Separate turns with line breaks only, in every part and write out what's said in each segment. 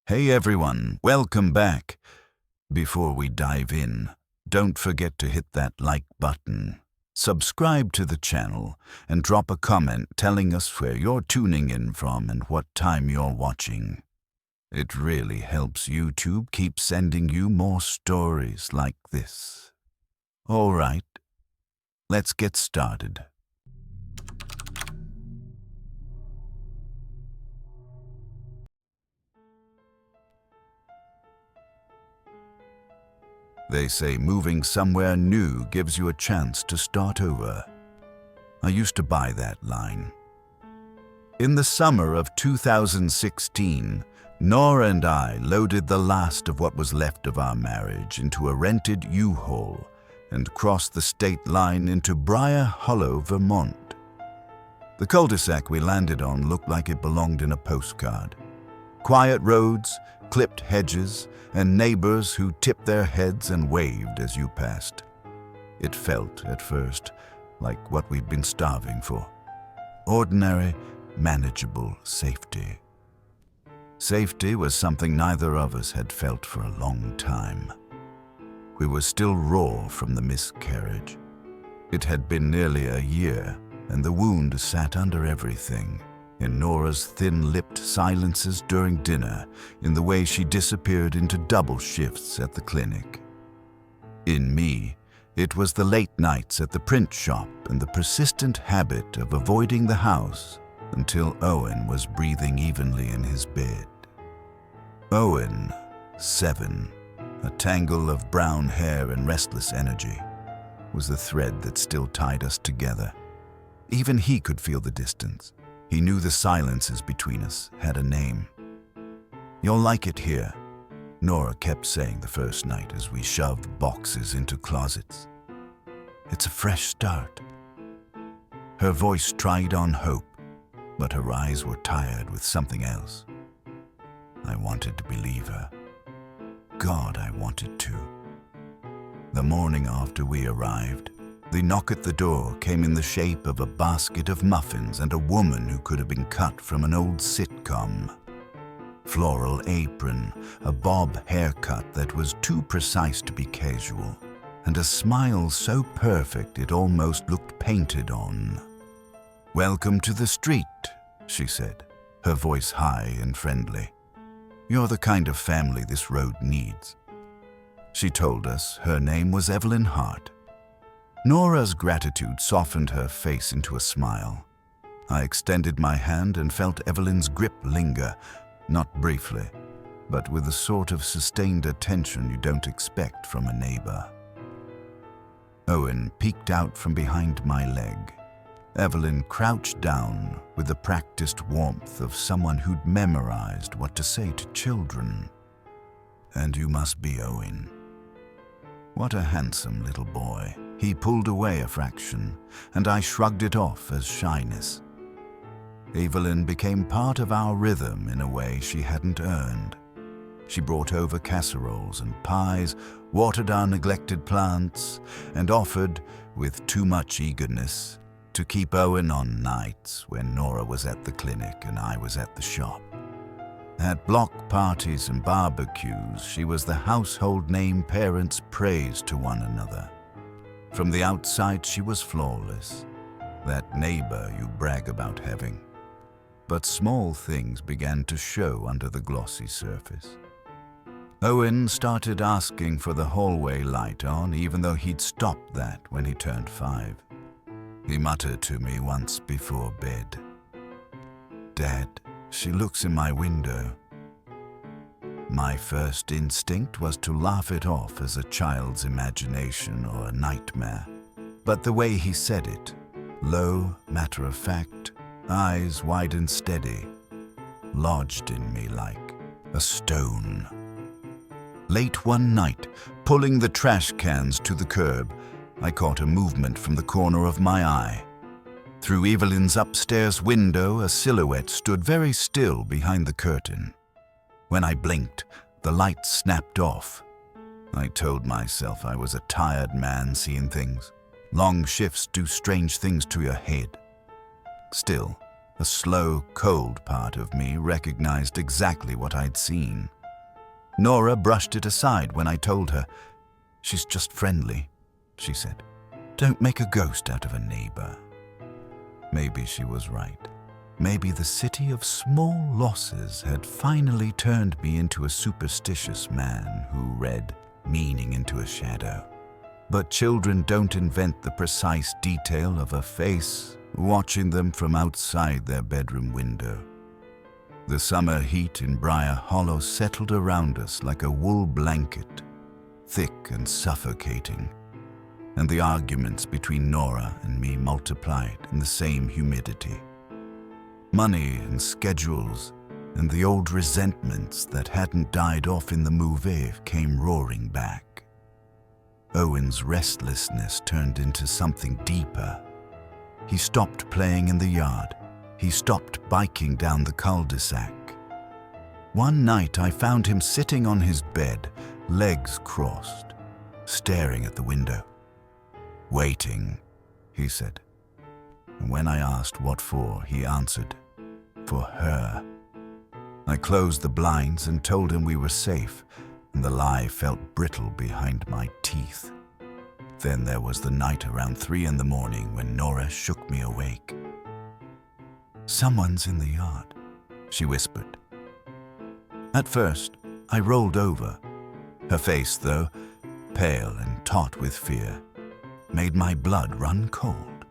Hey everyone, welcome back. Before we dive in, don't forget to hit that like button, subscribe to the channel, and drop a comment telling us where you're tuning in from and what time you're watching. It really helps YouTube keep sending you more stories like this. Alright, let's get started. They say moving somewhere new gives you a chance to start over. I used to buy that line. In the summer of 2016, Nora and I loaded the last of what was left of our marriage into a rented U-Haul and crossed the state line into Briar Hollow, Vermont. The cul-de-sac we landed on looked like it belonged in a postcard. Quiet roads, clipped hedges, and neighbors who tipped their heads and waved as you passed. It felt, at first, like what we'd been starving for. Ordinary, manageable safety. Safety was something neither of us had felt for a long time. We were still raw from the miscarriage. It had been nearly a year, and the wound sat under everything. In Nora's thin-lipped silences during dinner, in the way she disappeared into double shifts at the clinic. In me, it was the late nights at the print shop and the persistent habit of avoiding the house until Owen was breathing evenly in his bed. Owen, 7, a tangle of brown hair and restless energy, was the thread that still tied us together. Even he could feel the distance. He knew the silences between us had a name. "You'll like it here," Nora kept saying the first night as we shoved boxes into closets. "It's a fresh start." Her voice tried on hope, but her eyes were tired with something else. I wanted to believe her. God, I wanted to. The morning after we arrived, the knock at the door came in the shape of a basket of muffins and a woman who could have been cut from an old sitcom. Floral apron, a bob haircut that was too precise to be casual, and a smile so perfect it almost looked painted on. "Welcome to the street," she said, her voice high and friendly. "You're the kind of family this road needs." She told us her name was Evelyn Hart. Nora's gratitude softened her face into a smile. I extended my hand and felt Evelyn's grip linger, not briefly, but with the sort of sustained attention you don't expect from a neighbor. Owen peeked out from behind my leg. Evelyn crouched down with the practiced warmth of someone who'd memorized what to say to children. "And you must be Owen." What a handsome little boy. He pulled away a fraction, and I shrugged it off as shyness. Evelyn became part of our rhythm in a way she hadn't earned. She brought over casseroles and pies, watered our neglected plants, and offered, with too much eagerness, to keep Owen on nights when Nora was at the clinic and I was at the shop. At block parties and barbecues, she was the household name parents praised to one another. From the outside, she was flawless, that neighbor you brag about having. But small things began to show under the glossy surface. Owen started asking for the hallway light on, even though he'd stopped that when he turned 5. He muttered to me once before bed, "Dad, she looks in my window." My first instinct was to laugh it off as a child's imagination or a nightmare. But the way he said it, low, matter-of-fact, eyes wide and steady, lodged in me like a stone. Late one night, pulling the trash cans to the curb, I caught a movement from the corner of my eye. Through Evelyn's upstairs window, a silhouette stood very still behind the curtain. When I blinked, the light snapped off. I told myself I was a tired man seeing things. Long shifts do strange things to your head. Still, A slow, cold part of me recognized exactly what I'd seen. Nora brushed it aside when I told her. "She's just friendly," she said. "Don't make a ghost out of a neighbor." Maybe she was right. Maybe the city of small losses had finally turned me into a superstitious man who read meaning into a shadow. But children don't invent the precise detail of a face, watching them from outside their bedroom window. The summer heat in Briar Hollow settled around us like a wool blanket, thick and suffocating, and the arguments between Nora and me multiplied in the same humidity. Money and schedules and the old resentments that hadn't died off in the move came roaring back. Owen's restlessness turned into something deeper. He stopped playing in the yard. He stopped biking down the cul-de-sac. One night I found him sitting on his bed, legs crossed, staring at the window. "Waiting," he said. And when I asked what for, he answered, "For her." I closed the blinds and told him we were safe, and the lie felt brittle behind my teeth. Then there was the night around 3 in the morning when Nora shook me awake. "Someone's in the yard," she whispered. At first, I rolled over. Her face, though, pale and taut with fear, made my blood run cold.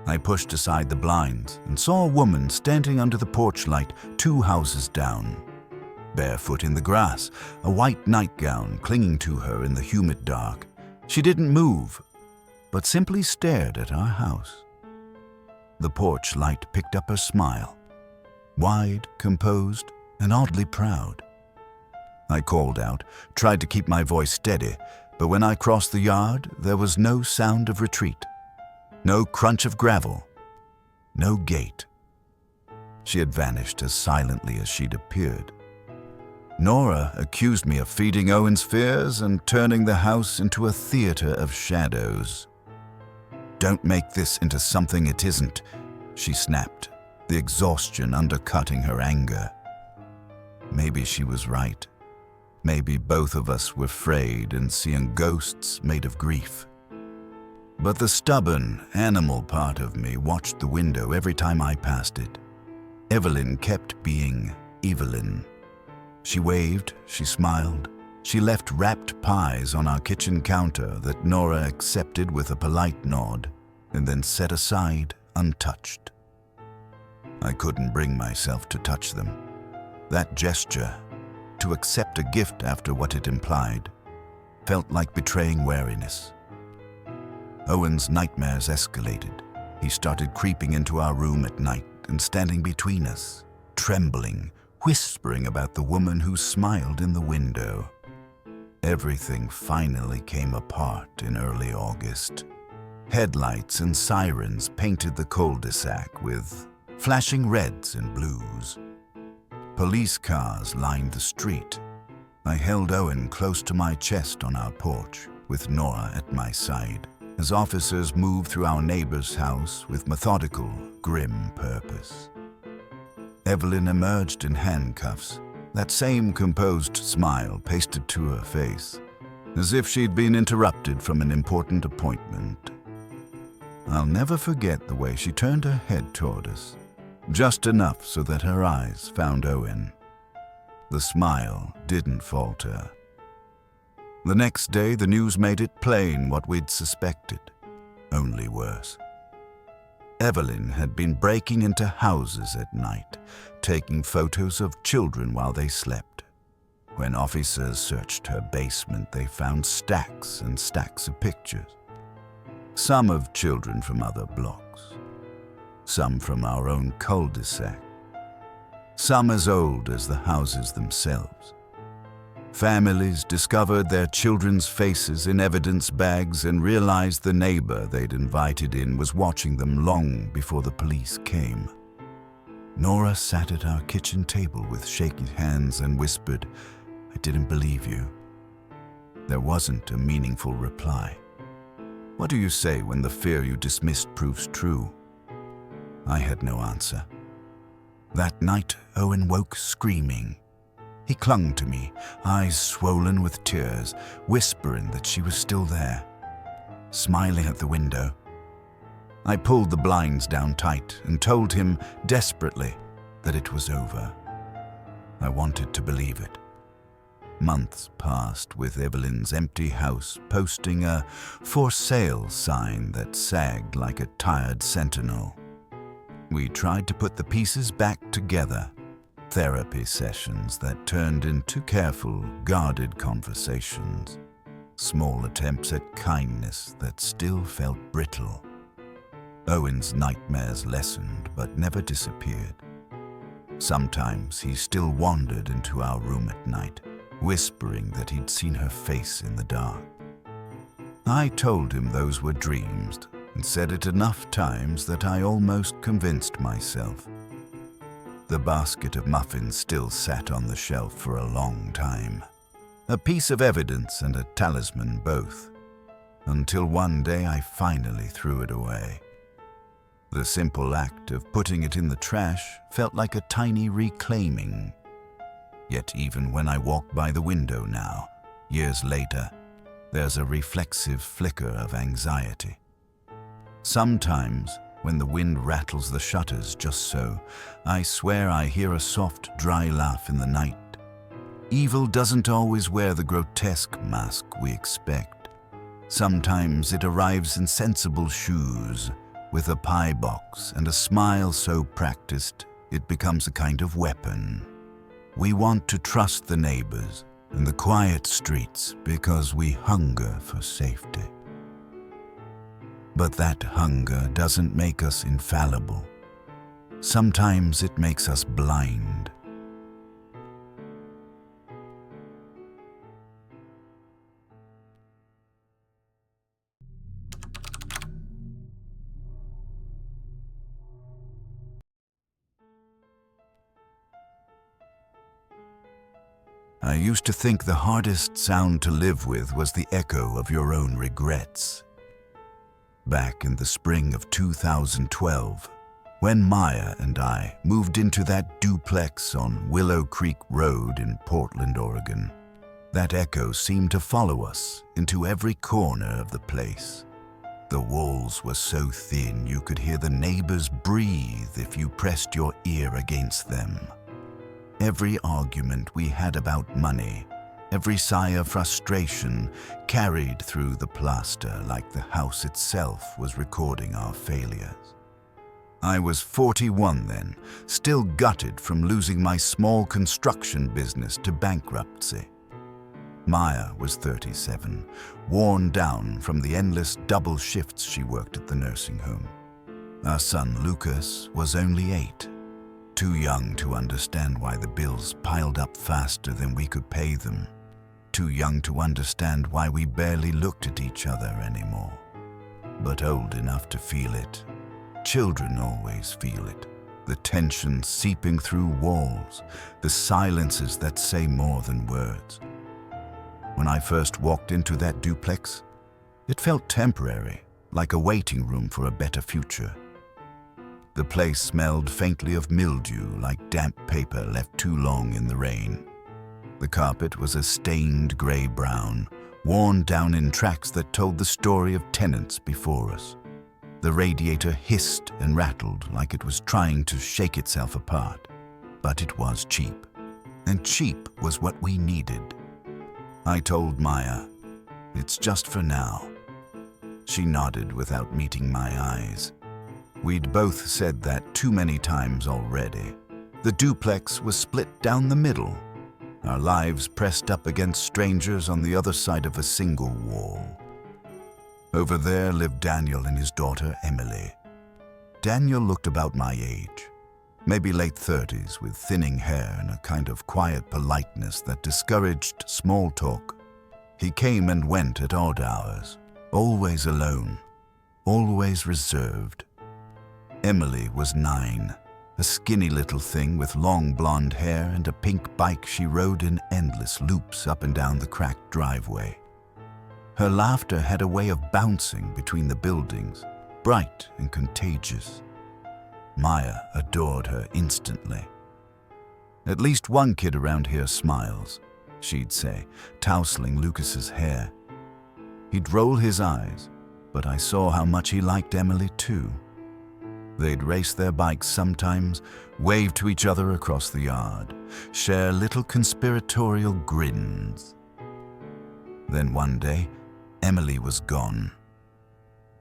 I pushed aside the blinds and saw a woman standing under the porch light 2 houses down. Barefoot in the grass, a white nightgown clinging to her in the humid dark. She didn't move, but simply stared at our house. The porch light picked up her smile, wide, composed, and oddly proud. I called out, tried to keep my voice steady, but when I crossed the yard, there was no sound of retreat, no crunch of gravel, no gate. She had vanished as silently as she'd appeared. Nora accused me of feeding Owen's fears and turning the house into a theater of shadows. "Don't make this into something it isn't," she snapped, the exhaustion undercutting her anger. Maybe she was right. Maybe both of us were frayed and seeing ghosts made of grief. But the stubborn, animal part of me watched the window every time I passed it. Evelyn kept being Evelyn. She waved, she smiled, she left wrapped pies on our kitchen counter that Nora accepted with a polite nod and then set aside untouched. I couldn't bring myself to touch them. That gesture, to accept a gift after what it implied, felt like betraying wariness. Owen's nightmares escalated. He started creeping into our room at night and standing between us, trembling, whispering about the woman who smiled in the window. Everything finally came apart in early August. Headlights and sirens painted the cul-de-sac with flashing reds and blues. Police cars lined the street. I held Owen close to my chest on our porch, with Nora at my side, as officers moved through our neighbor's house with methodical, grim purpose. Evelyn emerged in handcuffs, that same composed smile pasted to her face, as if she'd been interrupted from an important appointment. I'll never forget the way she turned her head toward us, just enough so that her eyes found Owen. The smile didn't falter. The next day, the news made it plain what we'd suspected, only worse. Evelyn had been breaking into houses at night, taking photos of children while they slept. When officers searched her basement, they found stacks and stacks of pictures. Some of children from other blocks, some from our own cul-de-sac, some as old as the houses themselves. Families discovered their children's faces in evidence bags and realized the neighbor they'd invited in was watching them long before the police came. Nora sat at our kitchen table with shaky hands and whispered, "I didn't believe you." There wasn't a meaningful reply. What do you say when the fear you dismissed proves true? I had no answer. That night, Owen woke screaming. He clung to me, eyes swollen with tears, whispering that she was still there, smiling at the window. I pulled the blinds down tight and told him desperately that it was over. I wanted to believe it. Months passed with Evelyn's empty house posting a "for sale" sign that sagged like a tired sentinel. We tried to put the pieces back together, therapy sessions that turned into careful, guarded conversations, small attempts at kindness that still felt brittle. Owen's nightmares lessened but never disappeared. Sometimes he still wandered into our room at night, whispering that he'd seen her face in the dark. I told him those were dreams and said it enough times that I almost convinced myself. The basket of muffins still sat on the shelf for a long time, a piece of evidence and a talisman both, until one day I finally threw it away. The simple act of putting it in the trash felt like a tiny reclaiming. Yet even when I walk by the window now, years later, there's a reflexive flicker of anxiety. Sometimes, when the wind rattles the shutters just so, I swear I hear a soft, dry laugh in the night. Evil doesn't always wear the grotesque mask we expect. Sometimes it arrives in sensible shoes, with a pie box and a smile so practiced it becomes a kind of weapon. We want to trust the neighbors and the quiet streets because we hunger for safety. But that hunger doesn't make us infallible. Sometimes it makes us blind. I used to think the hardest sound to live with was the echo of your own regrets. Back in the spring of 2012, when Maya and I moved into that duplex on Willow Creek Road in Portland, Oregon, that echo seemed to follow us into every corner of the place. The walls were so thin you could hear the neighbors breathe if you pressed your ear against them. Every argument we had about money, every sigh of frustration carried through the plaster like the house itself was recording our failures. I was 41 then, still gutted from losing my small construction business to bankruptcy. Maya was 37, worn down from the endless double shifts she worked at the nursing home. Our son Lucas was only 8. Too young to understand why the bills piled up faster than we could pay them. Too young to understand why we barely looked at each other anymore. But old enough to feel it. Children always feel it. The tension seeping through walls, the silences that say more than words. When I first walked into that duplex, it felt temporary, like a waiting room for a better future. The place smelled faintly of mildew, like damp paper left too long in the rain. The carpet was a stained gray-brown, worn down in tracks that told the story of tenants before us. The radiator hissed and rattled like it was trying to shake itself apart. But it was cheap, and cheap was what we needed. I told Maya, "It's just for now." She nodded without meeting my eyes. We'd both said that too many times already. The duplex was split down the middle, our lives pressed up against strangers on the other side of a single wall. Over there lived Daniel and his daughter Emily. Daniel looked about my age, maybe late 30s, with thinning hair and a kind of quiet politeness that discouraged small talk. He came and went at odd hours, always alone, always reserved. Emily was 9, a skinny little thing with long blonde hair and a pink bike she rode in endless loops up and down the cracked driveway. Her laughter had a way of bouncing between the buildings, bright and contagious. Maya adored her instantly. "At least one kid around here smiles," she'd say, tousling Lucas's hair. He'd roll his eyes, but I saw how much he liked Emily too. They'd race their bikes sometimes, wave to each other across the yard, share little conspiratorial grins. Then one day, Emily was gone.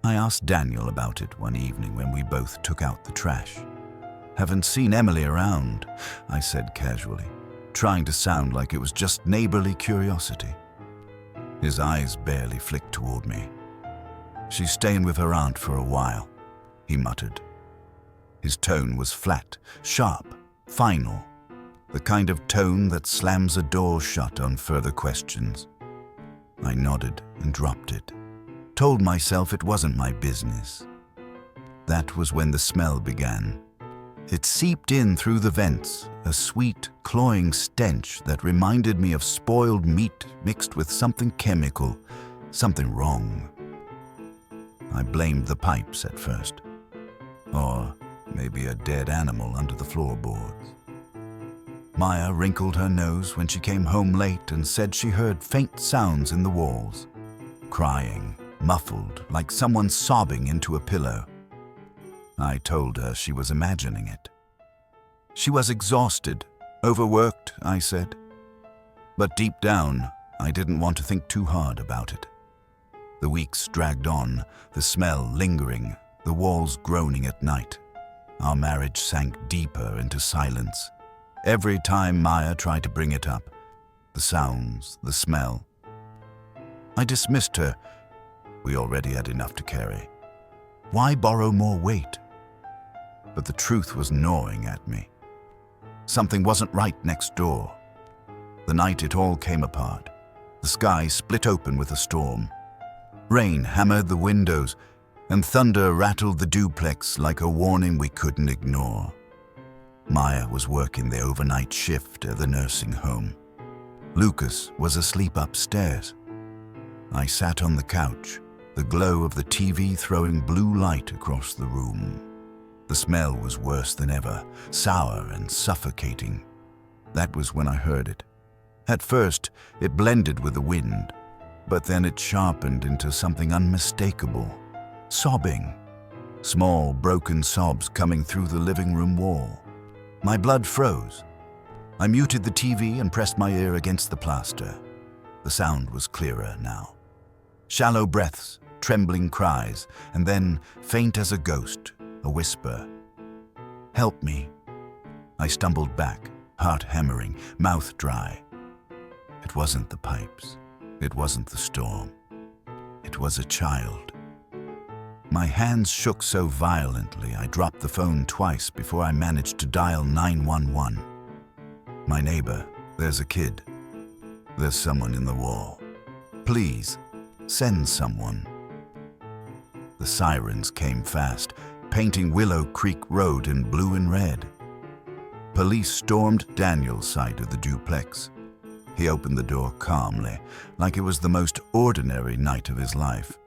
I asked Daniel about it one evening when we both took out the trash. "Haven't seen Emily around," I said casually, trying to sound like it was just neighborly curiosity. His eyes barely flicked toward me. "She's staying with her aunt for a while," he muttered. His tone was flat, sharp, final, the kind of tone that slams a door shut on further questions. I nodded and dropped it, told myself it wasn't my business. That was when the smell began. It seeped in through the vents, a sweet, cloying stench that reminded me of spoiled meat mixed with something chemical, something wrong. I blamed the pipes at first, or maybe a dead animal under the floorboards. Maya wrinkled her nose when she came home late and said she heard faint sounds in the walls, crying, muffled, like someone sobbing into a pillow. I told her she was imagining it. She was exhausted, overworked, I said. But deep down, I didn't want to think too hard about it. The weeks dragged on, the smell lingering, the walls groaning at night. Our marriage sank deeper into silence. Every time Maya tried to bring it up, the sounds, the smell. I dismissed her. We already had enough to carry. Why borrow more weight? But the truth was gnawing at me. Something wasn't right next door. The night it all came apart. The sky split open with a storm. Rain hammered the windows, and thunder rattled the duplex like a warning we couldn't ignore. Maya was working the overnight shift at the nursing home. Lucas was asleep upstairs. I sat on the couch, the glow of the TV throwing blue light across the room. The smell was worse than ever, sour and suffocating. That was when I heard it. At first, it blended with the wind, but then it sharpened into something unmistakable. Sobbing. Small, broken sobs coming through the living room wall. My blood froze. I muted the TV and pressed my ear against the plaster. The sound was clearer now. Shallow breaths, trembling cries, and then, faint as a ghost, a whisper. "Help me." I stumbled back, heart hammering, mouth dry. It wasn't the pipes. It wasn't the storm. It was a child. My hands shook so violently I dropped the phone twice before I managed to dial 911. "My neighbor, there's a kid. There's someone in the wall. Please, send someone." The sirens came fast, painting Willow Creek Road in blue and red. Police stormed Daniel's side of the duplex. He opened the door calmly, like it was the most ordinary night of his life.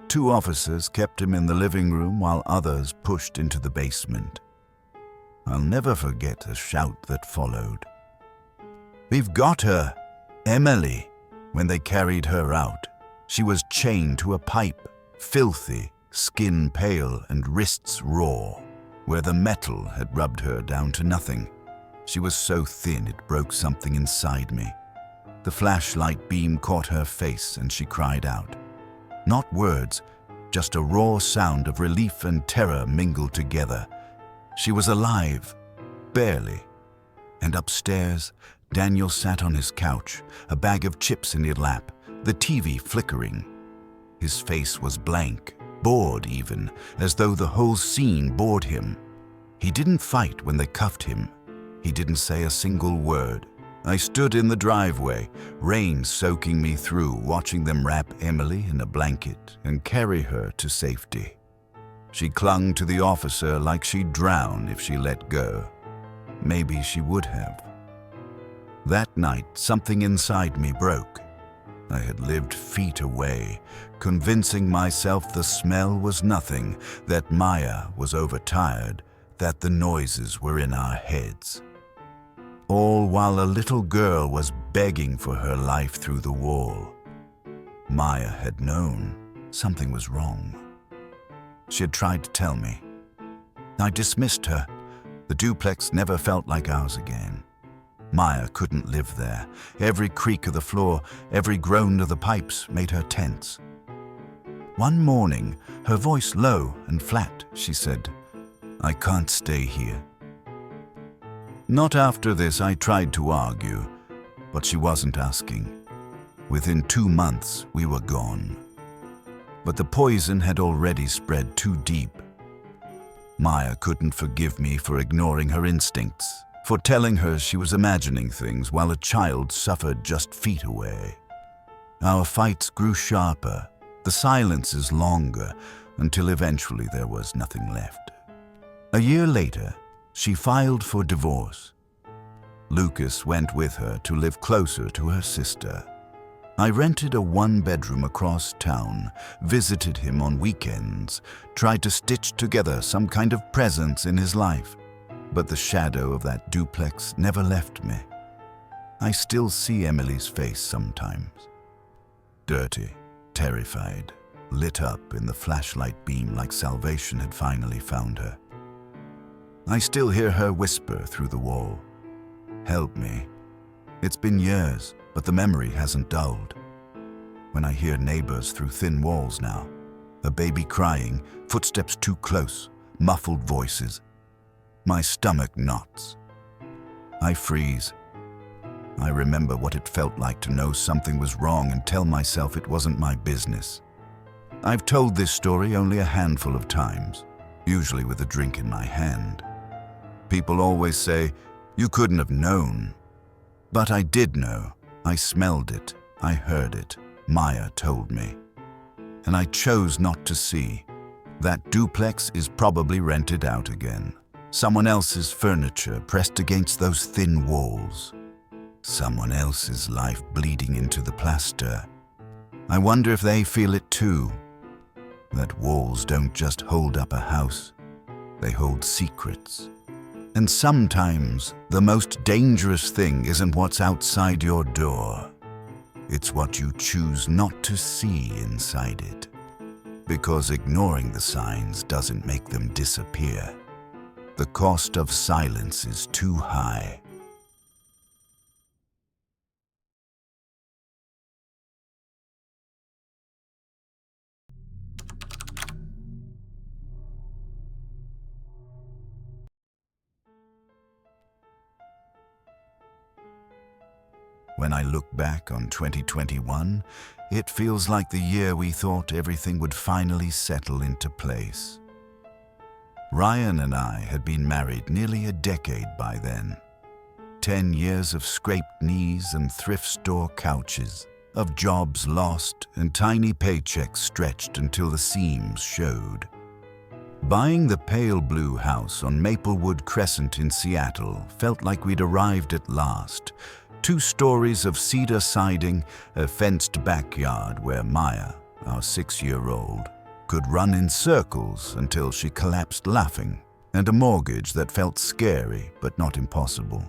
2 officers kept him in the living room while others pushed into the basement. I'll never forget the shout that followed. "We've got her! Emily!" When they carried her out, she was chained to a pipe, filthy, skin pale and wrists raw, where the metal had rubbed her down to nothing. She was so thin it broke something inside me. The flashlight beam caught her face and she cried out. Not words, just a raw sound of relief and terror mingled together. She was alive, barely. And upstairs, Daniel sat on his couch, a bag of chips in his lap, the TV flickering. His face was blank, bored even, as though the whole scene bored him. He didn't fight when they cuffed him. He didn't say a single word. I stood in the driveway, rain soaking me through, watching them wrap Emily in a blanket and carry her to safety. She clung to the officer like she'd drown if she let go. Maybe she would have. That night, something inside me broke. I had lived feet away, convincing myself the smell was nothing, that Maya was overtired, that the noises were in our heads. All while a little girl was begging for her life through the wall. Maya had known something was wrong. She had tried to tell me. I dismissed her. The duplex never felt like ours again. Maya couldn't live there. Every creak of the floor, every groan of the pipes made her tense. One morning, her voice low and flat, she said, "I can't stay here." Not after this I tried to argue, but she wasn't asking. Within 2 months, we were gone. But the poison had already spread too deep. Maya couldn't forgive me for ignoring her instincts, for telling her she was imagining things while a child suffered just feet away. Our fights grew sharper, the silences longer, until eventually there was nothing left. A year later, she filed for divorce. Lucas went with her to live closer to her sister. I rented a 1-bedroom across town, visited him on weekends, tried to stitch together some kind of presence in his life. But the shadow of that duplex never left me. I still see Emily's face sometimes. Dirty, terrified, lit up in the flashlight beam like salvation had finally found her. I still hear her whisper through the wall, "Help me." It's been years, but the memory hasn't dulled. When I hear neighbors through thin walls now, a baby crying, footsteps too close, muffled voices, my stomach knots. I freeze. I remember what it felt like to know something was wrong and tell myself it wasn't my business. I've told this story only a handful of times, usually with a drink in my hand. People always say, "You couldn't have known." But I did know. I smelled it. I heard it. Maya told me. And I chose not to see. That duplex is probably rented out again. Someone else's furniture pressed against those thin walls. Someone else's life bleeding into the plaster. I wonder if they feel it too. That walls don't just hold up a house. They hold secrets. And sometimes the most dangerous thing isn't what's outside your door. It's what you choose not to see inside it. Because ignoring the signs doesn't make them disappear. The cost of silence is too high. When I look back on 2021, it feels like the year we thought everything would finally settle into place. Ryan and I had been married nearly a decade by then. 10 years of scraped knees and thrift store couches, of jobs lost and tiny paychecks stretched until the seams showed. Buying the pale blue house on Maplewood Crescent in Seattle felt like we'd arrived at last. 2 stories of cedar siding, a fenced backyard where Maya, our 6-year-old, could run in circles until she collapsed laughing, and a mortgage that felt scary but not impossible.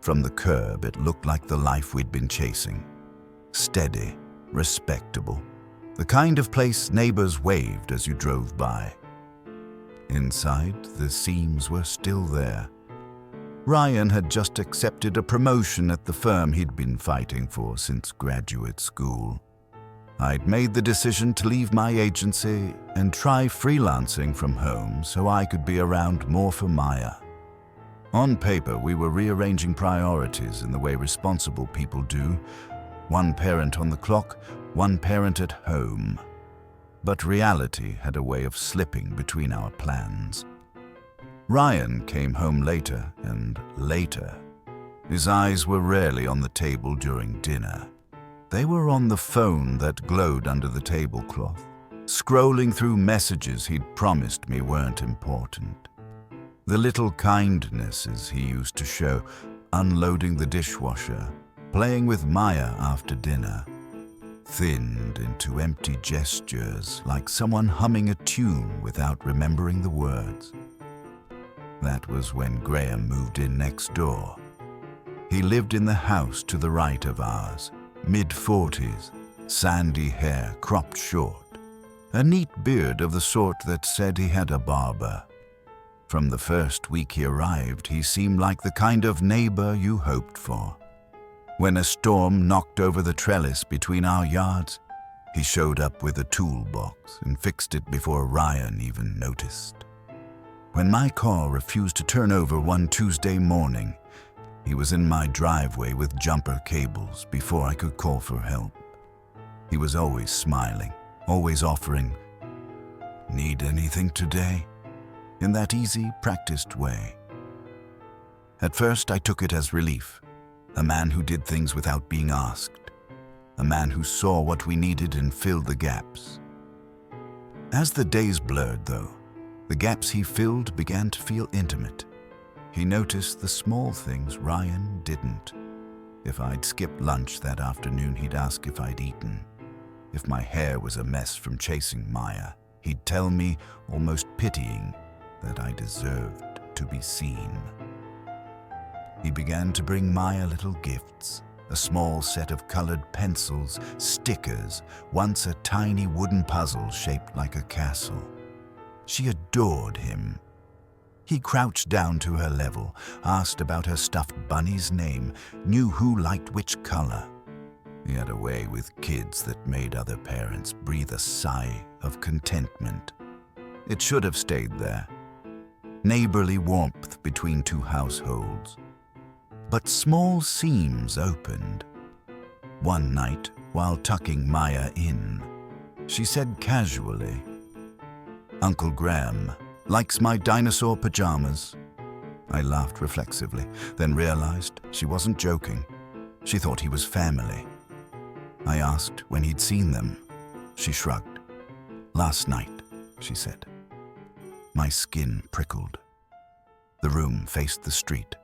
From the curb, it looked like the life we'd been chasing. Steady, respectable, the kind of place neighbors waved as you drove by. Inside, the seams were still there. Ryan had just accepted a promotion at the firm he'd been fighting for since graduate school. I'd made the decision to leave my agency and try freelancing from home so I could be around more for Maya. On paper, we were rearranging priorities in the way responsible people do. 1 parent on the clock, 1 parent at home. But reality had a way of slipping between our plans. Ryan came home later and later. His eyes were rarely on the table during dinner. They were on the phone that glowed under the tablecloth, scrolling through messages he'd promised me weren't important. The little kindnesses he used to show, unloading the dishwasher, playing with Maya after dinner, thinned into empty gestures like someone humming a tune without remembering the words. That was when Graham moved in next door. He lived in the house to the right of ours, mid-40s, sandy hair cropped short, a neat beard of the sort that said he had a barber. From the first week he arrived, he seemed like the kind of neighbor you hoped for. When a storm knocked over the trellis between our yards, he showed up with a toolbox and fixed it before Ryan even noticed. When my car refused to turn over one Tuesday morning, he was in my driveway with jumper cables before I could call for help. He was always smiling, always offering, "Need anything today?" in that easy, practiced way. At first, I took it as relief, a man who did things without being asked, a man who saw what we needed and filled the gaps. As the days blurred, though, the gaps he filled began to feel intimate. He noticed the small things Ryan didn't. If I'd skipped lunch that afternoon, he'd ask if I'd eaten. If my hair was a mess from chasing Maya, he'd tell me, almost pitying, that I deserved to be seen. He began to bring Maya little gifts, a small set of colored pencils, stickers, once a tiny wooden puzzle shaped like a castle. She adored him. He crouched down to her level, asked about her stuffed bunny's name, knew who liked which color. He had a way with kids that made other parents breathe a sigh of contentment. It should have stayed there. Neighborly warmth between two households. But small seams opened. One night, while tucking Maya in, she said casually, "Uncle Graham likes my dinosaur pajamas." I laughed reflexively, then realized she wasn't joking. She thought he was family. I asked when he'd seen them. She shrugged. "Last night," she said. My skin prickled. The room faced the street.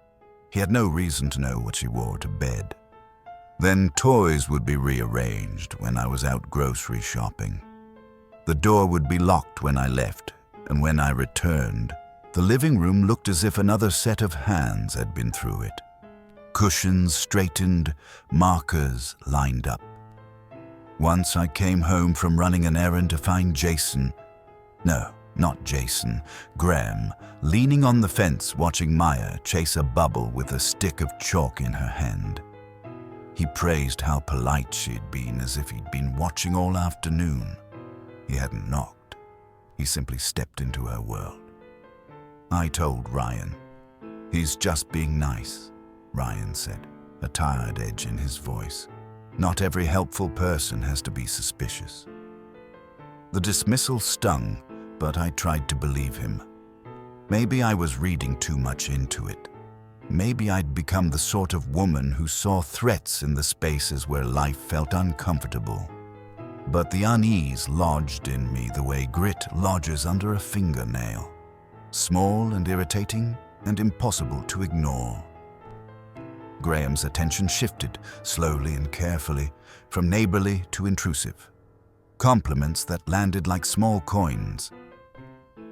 He had no reason to know what she wore to bed. Then toys would be rearranged when I was out grocery shopping. The door would be locked when I left, and when I returned, the living room looked as if another set of hands had been through it. Cushions straightened, markers lined up. Once I came home from running an errand to find Jason. No, not Jason. Graham, leaning on the fence watching Maya chase a bubble with a stick of chalk in her hand. He praised how polite she'd been, as if he'd been watching all afternoon. He hadn't knocked. He simply stepped into her world. I told Ryan. "He's just being nice," Ryan said, a tired edge in his voice. "Not every helpful person has to be suspicious." The dismissal stung, but I tried to believe him. Maybe I was reading too much into it. Maybe I'd become the sort of woman who saw threats in the spaces where life felt uncomfortable. But the unease lodged in me the way grit lodges under a fingernail. Small and irritating and impossible to ignore. Graham's attention shifted, slowly and carefully, from neighborly to intrusive. Compliments that landed like small coins.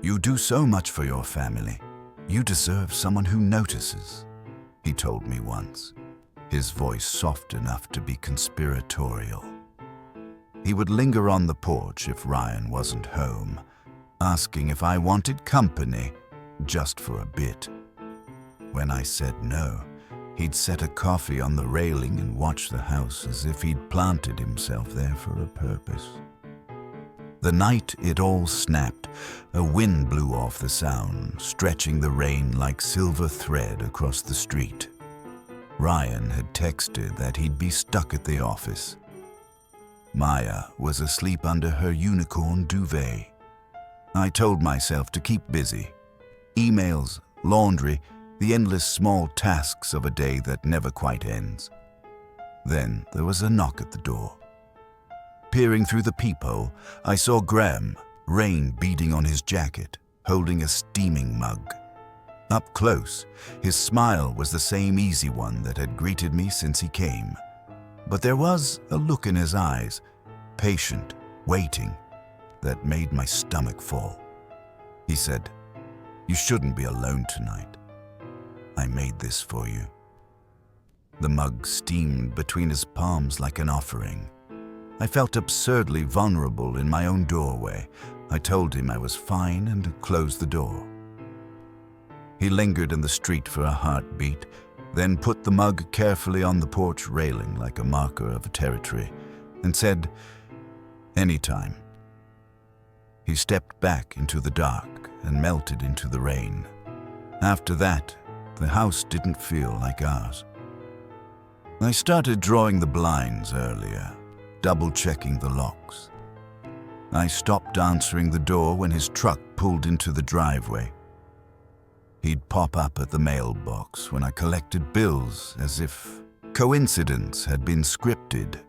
"You do so much for your family. You deserve someone who notices," he told me once, his voice soft enough to be conspiratorial. He would linger on the porch if Ryan wasn't home, asking if I wanted company, just for a bit. When I said no, he'd set a coffee on the railing and watch the house as if he'd planted himself there for a purpose. The night it all snapped, a wind blew off the sound, stretching the rain like silver thread across the street. Ryan had texted that he'd be stuck at the office. Maya was asleep under her unicorn duvet. I told myself to keep busy. Emails, laundry, the endless small tasks of a day that never quite ends. Then there was a knock at the door. Peering through the peephole, I saw Graham, rain beading on his jacket, holding a steaming mug. Up close, his smile was the same easy one that had greeted me since he came. But there was a look in his eyes, patient, waiting, that made my stomach fall. He said, You shouldn't be alone tonight. I made this for you." The mug steamed between his palms like an offering. I felt absurdly vulnerable in my own doorway. I told him I was fine and closed the door. He lingered in the street for a heartbeat, then put the mug carefully on the porch railing like a marker of territory, and said, "Anytime." He stepped back into the dark and melted into the rain. After that, the house didn't feel like ours. I started drawing the blinds earlier, double-checking the locks. I stopped answering the door when his truck pulled into the driveway. He'd pop up at the mailbox when I collected bills as if coincidence had been scripted.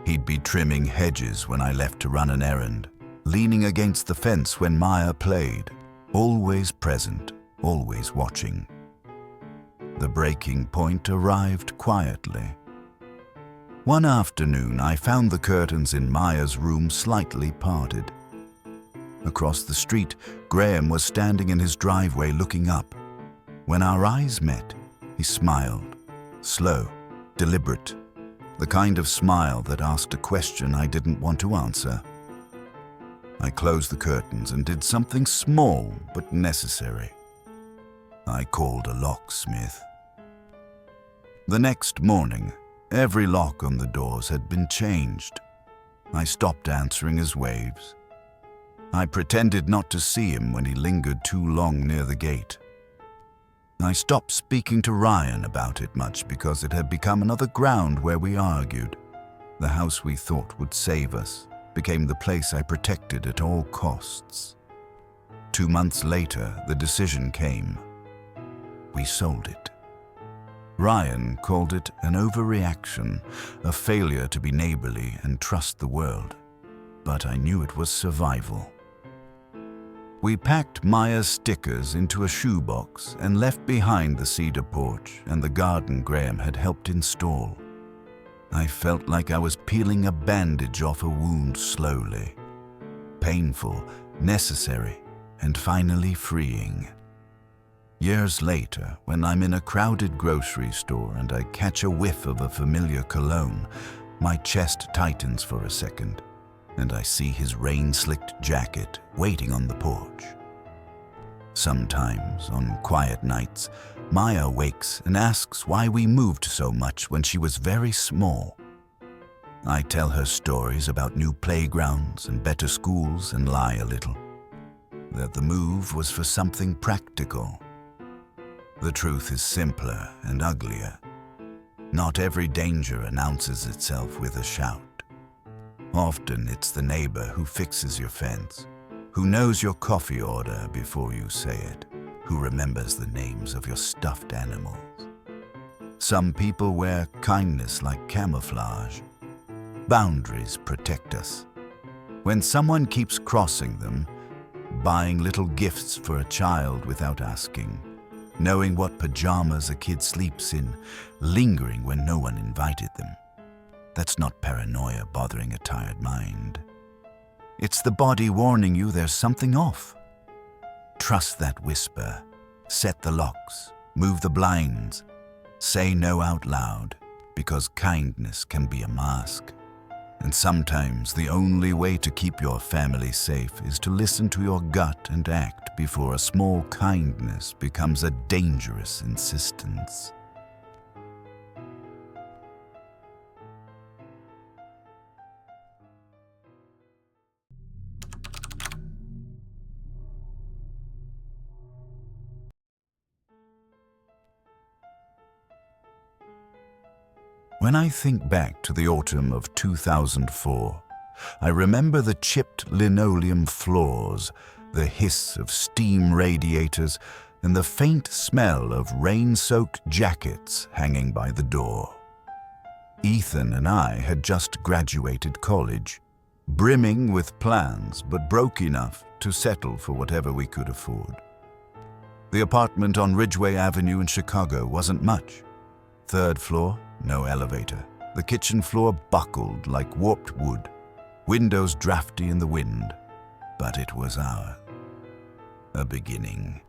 He'd be trimming hedges when I left to run an errand, leaning against the fence when Maya played, always present, always watching. The breaking point arrived quietly. One afternoon, I found the curtains in Maya's room slightly parted. Across the street, Graham was standing in his driveway looking up. When our eyes met, he smiled, slow, deliberate, the kind of smile that asked a question I didn't want to answer. I closed the curtains and did something small but necessary. I called a locksmith. The next morning, every lock on the doors had been changed. I stopped answering his waves. I pretended not to see him when he lingered too long near the gate. I stopped speaking to Ryan about it much because it had become another ground where we argued. The house we thought would save us became the place I protected at all costs. 2 months later, the decision came. We sold it. Ryan called it an overreaction, a failure to be neighborly and trust the world. But I knew it was survival. We packed Maya's stickers into a shoebox and left behind the cedar porch and the garden Graham had helped install. I felt like I was peeling a bandage off a wound slowly. Painful, necessary, and finally freeing. Years later, when I'm in a crowded grocery store and I catch a whiff of a familiar cologne, my chest tightens for a second, and I see his rain-slicked jacket waiting on the porch. Sometimes, on quiet nights, Maya wakes and asks why we moved so much when she was very small. I tell her stories about new playgrounds and better schools and lie a little. That the move was for something practical. The truth is simpler and uglier. Not every danger announces itself with a shout. Often it's the neighbor who fixes your fence, who knows your coffee order before you say it, who remembers the names of your stuffed animals. Some people wear kindness like camouflage. Boundaries protect us. When someone keeps crossing them, buying little gifts for a child without asking, knowing what pajamas a kid sleeps in, lingering when no one invited them. That's not paranoia bothering a tired mind. It's the body warning you there's something off. Trust that whisper. Set the locks. Move the blinds. Say no out loud, because kindness can be a mask. And sometimes the only way to keep your family safe is to listen to your gut and act before a small kindness becomes a dangerous insistence. When I think back to the autumn of 2004, I remember the chipped linoleum floors, the hiss of steam radiators, and the faint smell of rain-soaked jackets hanging by the door. Ethan and I had just graduated college, brimming with plans but broke enough to settle for whatever we could afford. The apartment on Ridgeway Avenue in Chicago wasn't much. 3rd floor, no elevator. The kitchen floor buckled like warped wood, windows drafty in the wind, but it was ours. A beginning.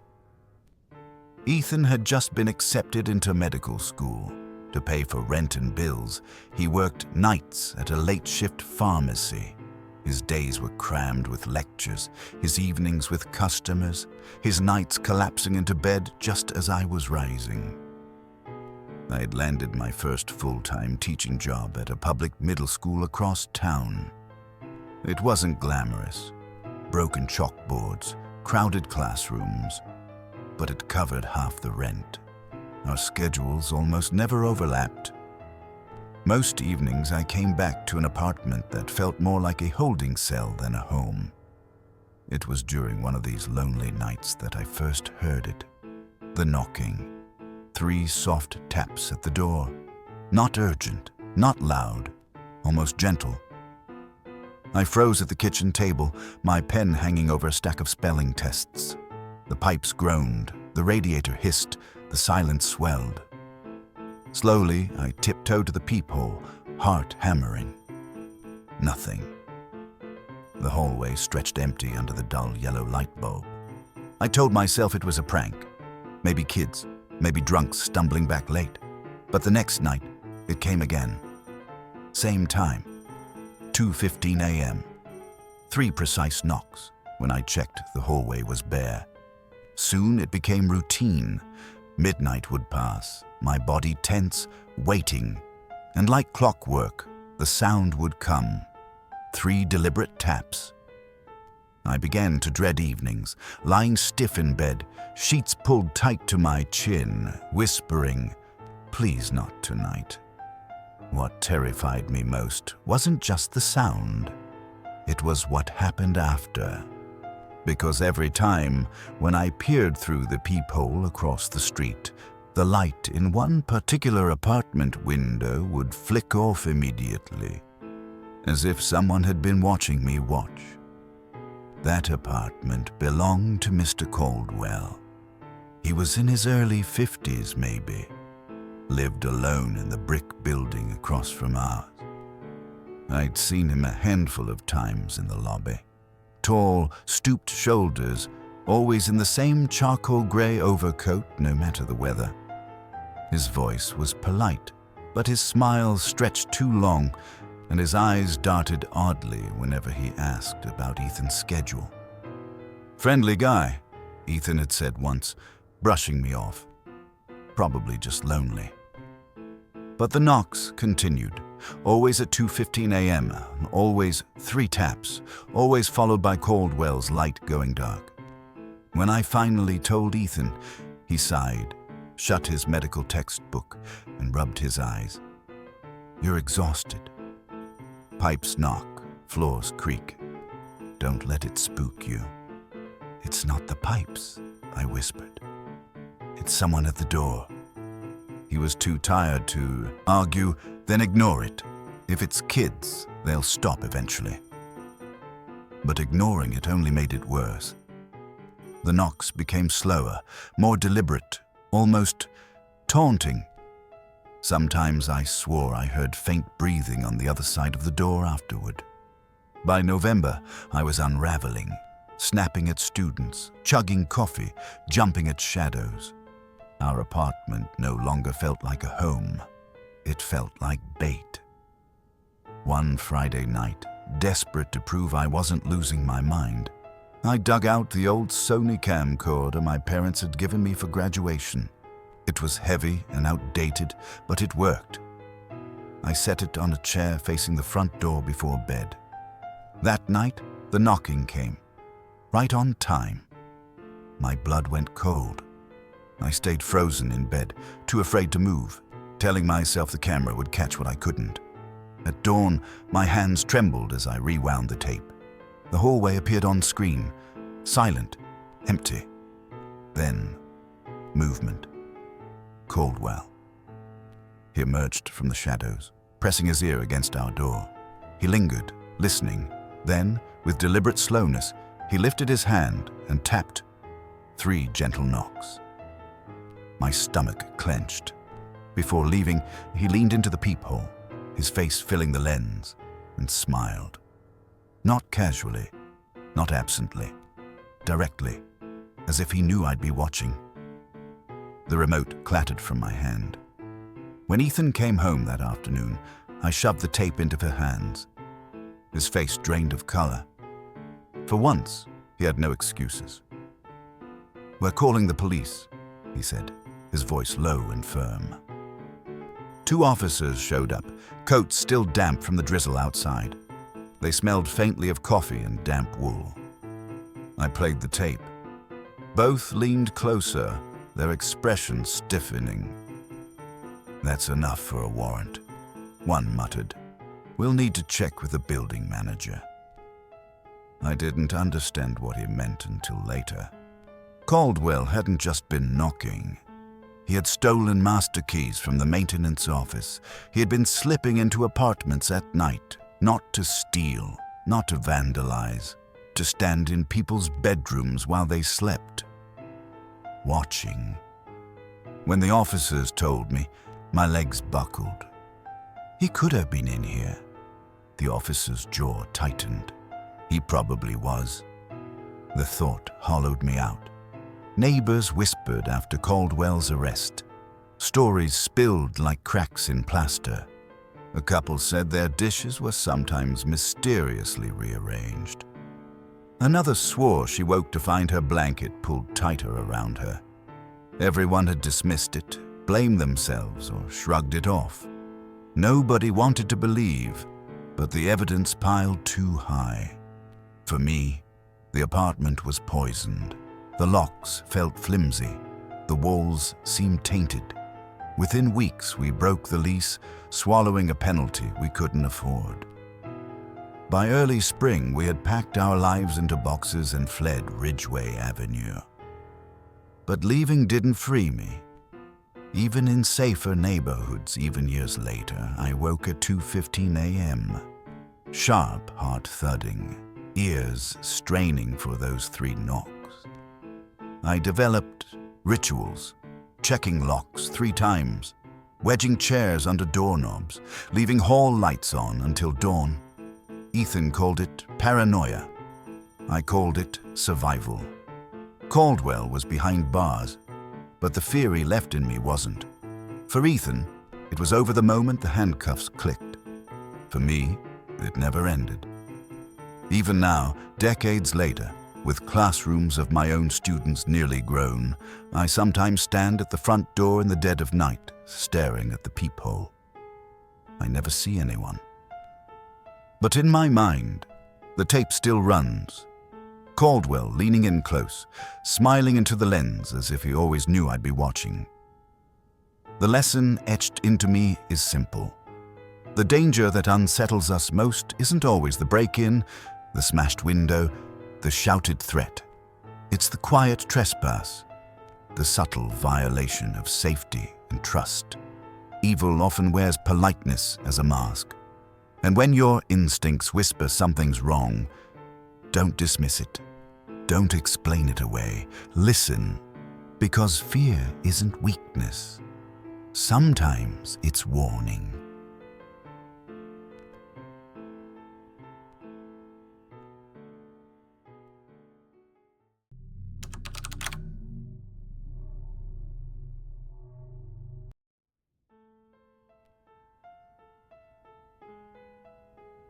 Ethan had just been accepted into medical school. To pay for rent and bills, he worked nights at a late-shift pharmacy. His days were crammed with lectures, his evenings with customers, his nights collapsing into bed just as I was rising. I had landed my first full-time teaching job at a public middle school across town. It wasn't glamorous. Broken chalkboards, crowded classrooms, but it covered half the rent. Our schedules almost never overlapped. Most evenings I came back to an apartment that felt more like a holding cell than a home. It was during one of these lonely nights that I first heard it. The knocking. 3 soft taps at the door. Not urgent, not loud, almost gentle. I froze at the kitchen table, my pen hanging over a stack of spelling tests. The pipes groaned, the radiator hissed, the silence swelled. Slowly, I tiptoed to the peephole, heart hammering. Nothing. The hallway stretched empty under the dull yellow light bulb. I told myself it was a prank. Maybe kids, maybe drunks stumbling back late. But the next night, it came again. Same time, 2:15 a.m. 3 precise knocks. When I checked, the hallway was bare. Soon it became routine. Midnight would pass, my body tense, waiting, and like clockwork, the sound would come. 3 deliberate taps. I began to dread evenings, lying stiff in bed, sheets pulled tight to my chin, whispering, "Please not tonight." What terrified me most wasn't just the sound. It was what happened after. Because every time, when I peered through the peephole across the street, the light in one particular apartment window would flick off immediately, as if someone had been watching me watch. That apartment belonged to Mr. Caldwell. He was in his early 50s, maybe. Lived alone in the brick building across from ours. I'd seen him a handful of times in the lobby. Tall, stooped shoulders, always in the same charcoal gray overcoat no matter the weather. His voice was polite, but his smile stretched too long, and his eyes darted oddly whenever he asked about Ethan's schedule. "Friendly guy," Ethan had said once, brushing me off. Probably just lonely. But the knocks continued. Always at 2:15 a.m., always 3 taps, always followed by Caldwell's light going dark. When I finally told Ethan, he sighed, shut his medical textbook, and rubbed his eyes. "You're exhausted." Pipes knock, floors creak. "Don't let it spook you." "It's not the pipes," I whispered. "It's someone at the door." He was too tired to argue, then ignore it. If it's kids, they'll stop eventually. But ignoring it only made it worse. The knocks became slower, more deliberate, almost taunting. Sometimes I swore I heard faint breathing on the other side of the door afterward. By November, I was unraveling, snapping at students, chugging coffee, jumping at shadows. Our apartment no longer felt like a home. It felt like bait. One Friday night, desperate to prove I wasn't losing my mind, I dug out the old Sony camcorder my parents had given me for graduation. It was heavy and outdated, but it worked. I set it on a chair facing the front door before bed. That night, the knocking came. Right on time. My blood went cold. I stayed frozen in bed, too afraid to move, telling myself the camera would catch what I couldn't. At dawn, my hands trembled as I rewound the tape. The hallway appeared on screen, silent, empty. Then, movement. Caldwell. He emerged from the shadows, pressing his ear against our door. He lingered, listening. Then, with deliberate slowness, he lifted his hand and tapped. 3 gentle knocks. My stomach clenched. Before leaving, he leaned into the peephole, his face filling the lens, and smiled. Not casually, not absently, directly, as if he knew I'd be watching. The remote clattered from my hand. When Ethan came home that afternoon, I shoved the tape into her hands. His face drained of color. For once, he had no excuses. "We're calling the police," he said, his voice low and firm. 2 officers showed up, coats still damp from the drizzle outside. They smelled faintly of coffee and damp wool. I played the tape. Both leaned closer, their expressions stiffening. "That's enough for a warrant," one muttered. "We'll need to check with the building manager." I didn't understand what he meant until later. Caldwell hadn't just been knocking. He had stolen master keys from the maintenance office. He had been slipping into apartments at night, not to steal, not to vandalize, to stand in people's bedrooms while they slept. Watching. When the officers told me, my legs buckled. He could have been in here. The officer's jaw tightened. He probably was. The thought hollowed me out. Neighbors whispered after Caldwell's arrest. Stories spilled like cracks in plaster. A couple said their dishes were sometimes mysteriously rearranged. Another swore she woke to find her blanket pulled tighter around her. Everyone had dismissed it, blamed themselves, or shrugged it off. Nobody wanted to believe, but the evidence piled too high. For me, the apartment was poisoned. The locks felt flimsy. The walls seemed tainted. Within weeks, we broke the lease, swallowing a penalty we couldn't afford. By early spring, we had packed our lives into boxes and fled Ridgeway Avenue. But leaving didn't free me. Even in safer neighborhoods, even years later, I woke at 2:15 a.m. Sharp heart thudding, ears straining for those 3 knocks. I developed rituals, checking locks 3 times, wedging chairs under doorknobs, leaving hall lights on until dawn. Ethan called it paranoia. I called it survival. Caldwell was behind bars, but the fear he left in me wasn't. For Ethan, it was over the moment the handcuffs clicked. For me, it never ended. Even now, decades later, with classrooms of my own students nearly grown, I sometimes stand at the front door in the dead of night, staring at the peephole. I never see anyone. But in my mind, the tape still runs. Caldwell leaning in close, smiling into the lens as if he always knew I'd be watching. The lesson etched into me is simple. The danger that unsettles us most isn't always the break-in, the smashed window, the shouted threat. It's the quiet trespass, the subtle violation of safety and trust. Evil often wears politeness as a mask. And when your instincts whisper something's wrong, don't dismiss it. Don't explain it away. Listen, because fear isn't weakness. Sometimes it's warning.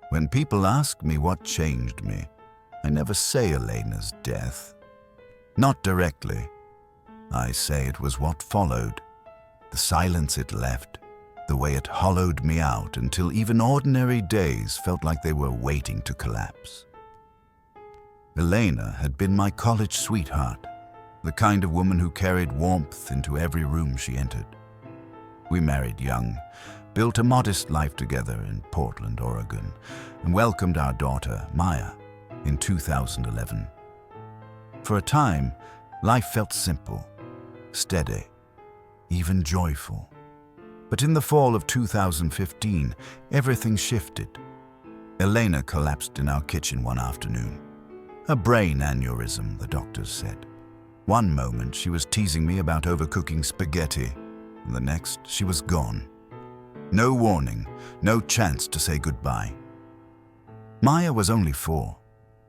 When people ask me what changed me, I never say Elena's death. Not directly. I say it was what followed. The silence it left, the way it hollowed me out until even ordinary days felt like they were waiting to collapse. Elena had been my college sweetheart, the kind of woman who carried warmth into every room she entered. We married young, built a modest life together in Portland, Oregon, and welcomed our daughter, Maya, in 2011. For a time, life felt simple, steady, even joyful. But in the fall of 2015, everything shifted. Elena collapsed in our kitchen one afternoon. A brain aneurysm, the doctors said. One moment she was teasing me about overcooking spaghetti, and the next she was gone. No warning, no chance to say goodbye. Maya was only 4.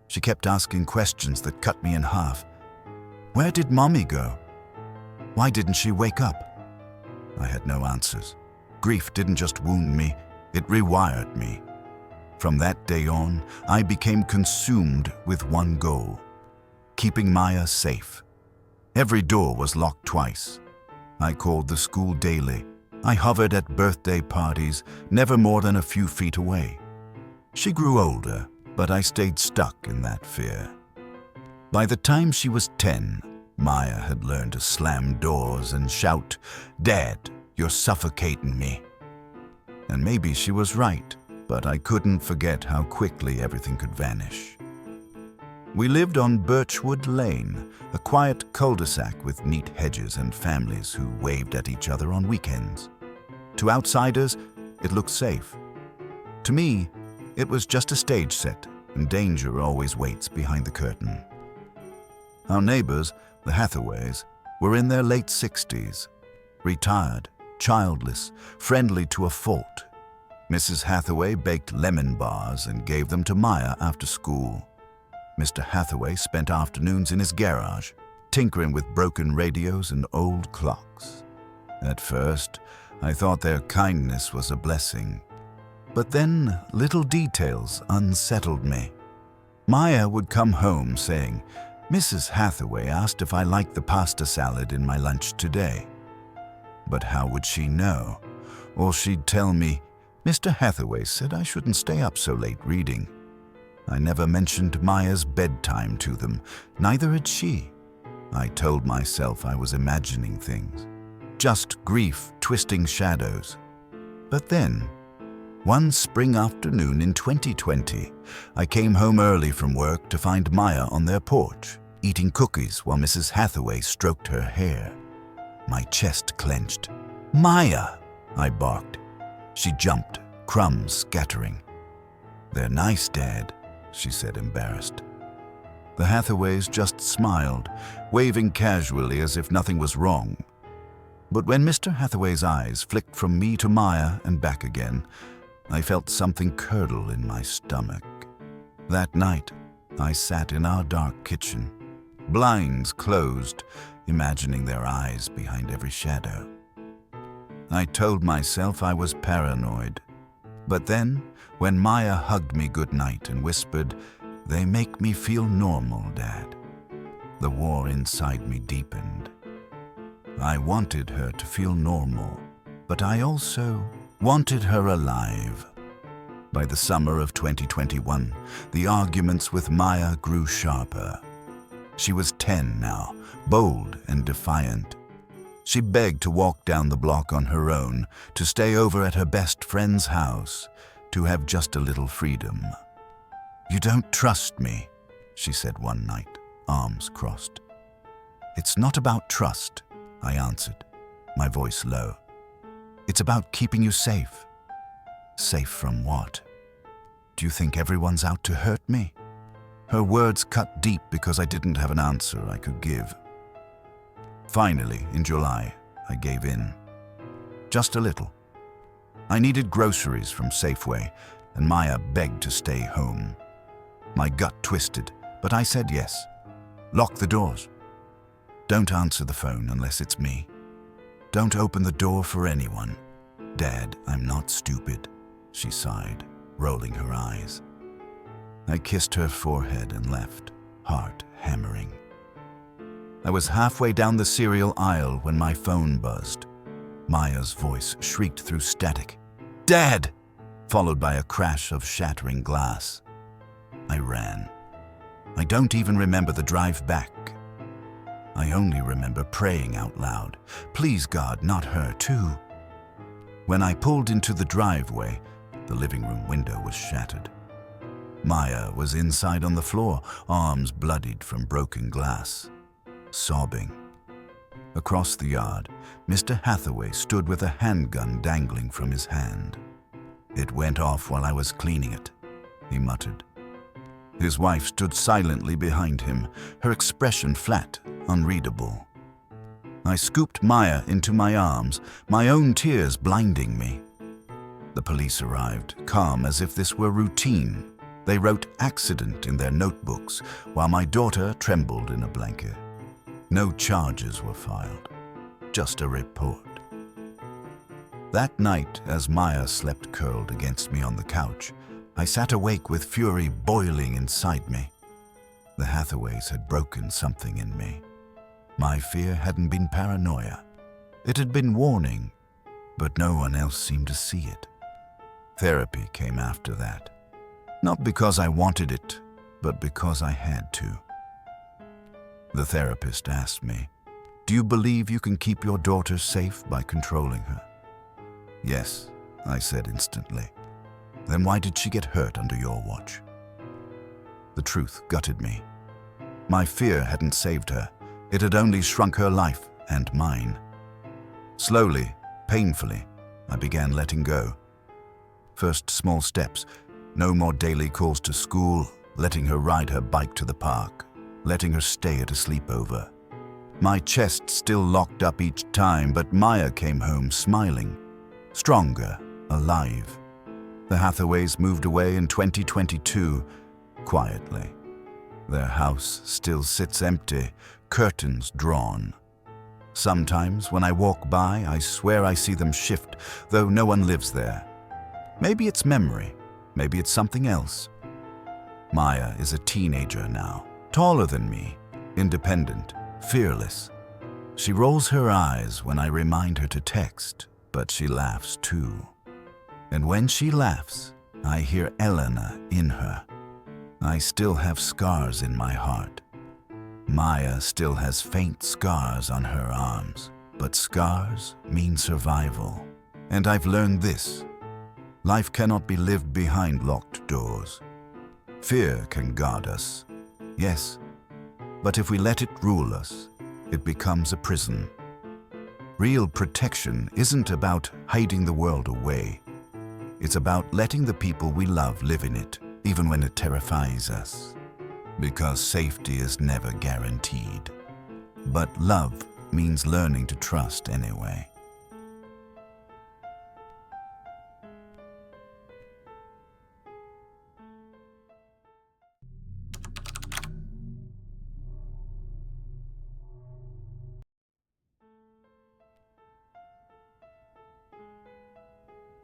She kept asking questions that cut me in half. Where did Mommy go? Why didn't she wake up? I had no answers. Grief didn't just wound me, it rewired me. From that day on, I became consumed with one goal: keeping Maya safe. Every door was locked twice. I called the school daily. I hovered at birthday parties, never more than a few feet away. She grew older, but I stayed stuck in that fear. By the time she was 10, Maya had learned to slam doors and shout, "Dad, you're suffocating me." And maybe she was right, but I couldn't forget how quickly everything could vanish. We lived on Birchwood Lane, a quiet cul-de-sac with neat hedges and families who waved at each other on weekends. To outsiders, it looked safe. To me, it was just a stage set, and danger always waits behind the curtain. Our neighbors, the Hathaways, were in their late 60s, retired, childless, friendly to a fault. Mrs. Hathaway baked lemon bars and gave them to Maya after school. Mr. Hathaway spent afternoons in his garage, tinkering with broken radios and old clocks. At first, I thought their kindness was a blessing. But then little details unsettled me. Maya would come home saying, "Mrs. Hathaway asked if I liked the pasta salad in my lunch today." But how would she know? Or she'd tell me, "Mr. Hathaway said I shouldn't stay up so late reading." I never mentioned Maya's bedtime to them, neither had she. I told myself I was imagining things, just grief twisting shadows. But then, one spring afternoon in 2020, I came home early from work to find Maya on their porch, eating cookies while Mrs. Hathaway stroked her hair. My chest clenched. "Maya!" I barked. She jumped, crumbs scattering. "They're nice, Dad," she said, embarrassed. The Hathaways just smiled, waving casually as if nothing was wrong. But when Mr. Hathaway's eyes flicked from me to Maya and back again, I felt something curdle in my stomach. That night, I sat in our dark kitchen, blinds closed, imagining their eyes behind every shadow. I told myself I was paranoid. But then, when Maya hugged me goodnight and whispered, "They make me feel normal, Dad," the war inside me deepened. I wanted her to feel normal, but I also wanted her alive. By the summer of 2021, the arguments with Maya grew sharper. She was 10 now, bold and defiant. She begged to walk down the block on her own, to stay over at her best friend's house, to have just a little freedom. "You don't trust me," she said one night, arms crossed. "It's not about trust," I answered, my voice low. "It's about keeping you safe." "Safe from what? Do you think everyone's out to hurt me?" Her words cut deep because I didn't have an answer I could give. Finally, in July, I gave in. Just a little. I needed groceries from Safeway, and Maya begged to stay home. My gut twisted, but I said yes. "Lock the doors. Don't answer the phone unless it's me. Don't open the door for anyone. Dad, I'm not stupid," she sighed, rolling her eyes. I kissed her forehead and left, heart hammering. I was halfway down the cereal aisle when my phone buzzed. Maya's voice shrieked through static, "Dad!" followed by a crash of shattering glass. I ran. I don't even remember the drive back. I only remember praying out loud, "Please God, not her too." When I pulled into the driveway, the living room window was shattered. Maya was inside on the floor, arms bloodied from broken glass, sobbing. Across the yard, Mr. Hathaway stood with a handgun dangling from his hand. "It went off while I was cleaning it," he muttered. His wife stood silently behind him, her expression flat, unreadable. I scooped Maya into my arms, my own tears blinding me. The police arrived, calm as if this were routine. They wrote "accident" in their notebooks, while my daughter trembled in a blanket. No charges were filed. just a report. That night, as Maya slept curled against me on the couch, I sat awake with fury boiling inside me. The Hathaways had broken something in me. My fear hadn't been paranoia. It had been warning, but no one else seemed to see it. Therapy came after that. Not because I wanted it, but because I had to. The therapist asked me, "Do you believe you can keep your daughter safe by controlling her?" "Yes," I said instantly. "Then why did she get hurt under your watch?" The truth gutted me. My fear hadn't saved her. It had only shrunk her life and mine. Slowly, painfully, I began letting go. First small steps, no more daily calls to school, letting her ride her bike to the park, letting her stay at a sleepover. My chest still locked up each time, but Maya came home smiling, stronger, alive. The Hathaways moved away in 2022, quietly. Their house still sits empty, curtains drawn. Sometimes when I walk by, I swear I see them shift, though no one lives there. Maybe it's memory, maybe it's something else. Maya is a teenager now, taller than me, independent, fearless. She rolls her eyes when I remind her to text, but she laughs too. And when she laughs, I hear Elena in her. I still have scars in my heart. Maya still has faint scars on her arms, but scars mean survival. And I've learned this. Life cannot be lived behind locked doors. Fear can guard us, yes, but if we let it rule us, it becomes a prison. Real protection isn't about hiding the world away. It's about letting the people we love live in it, even when it terrifies us. Because safety is never guaranteed. But love means learning to trust anyway.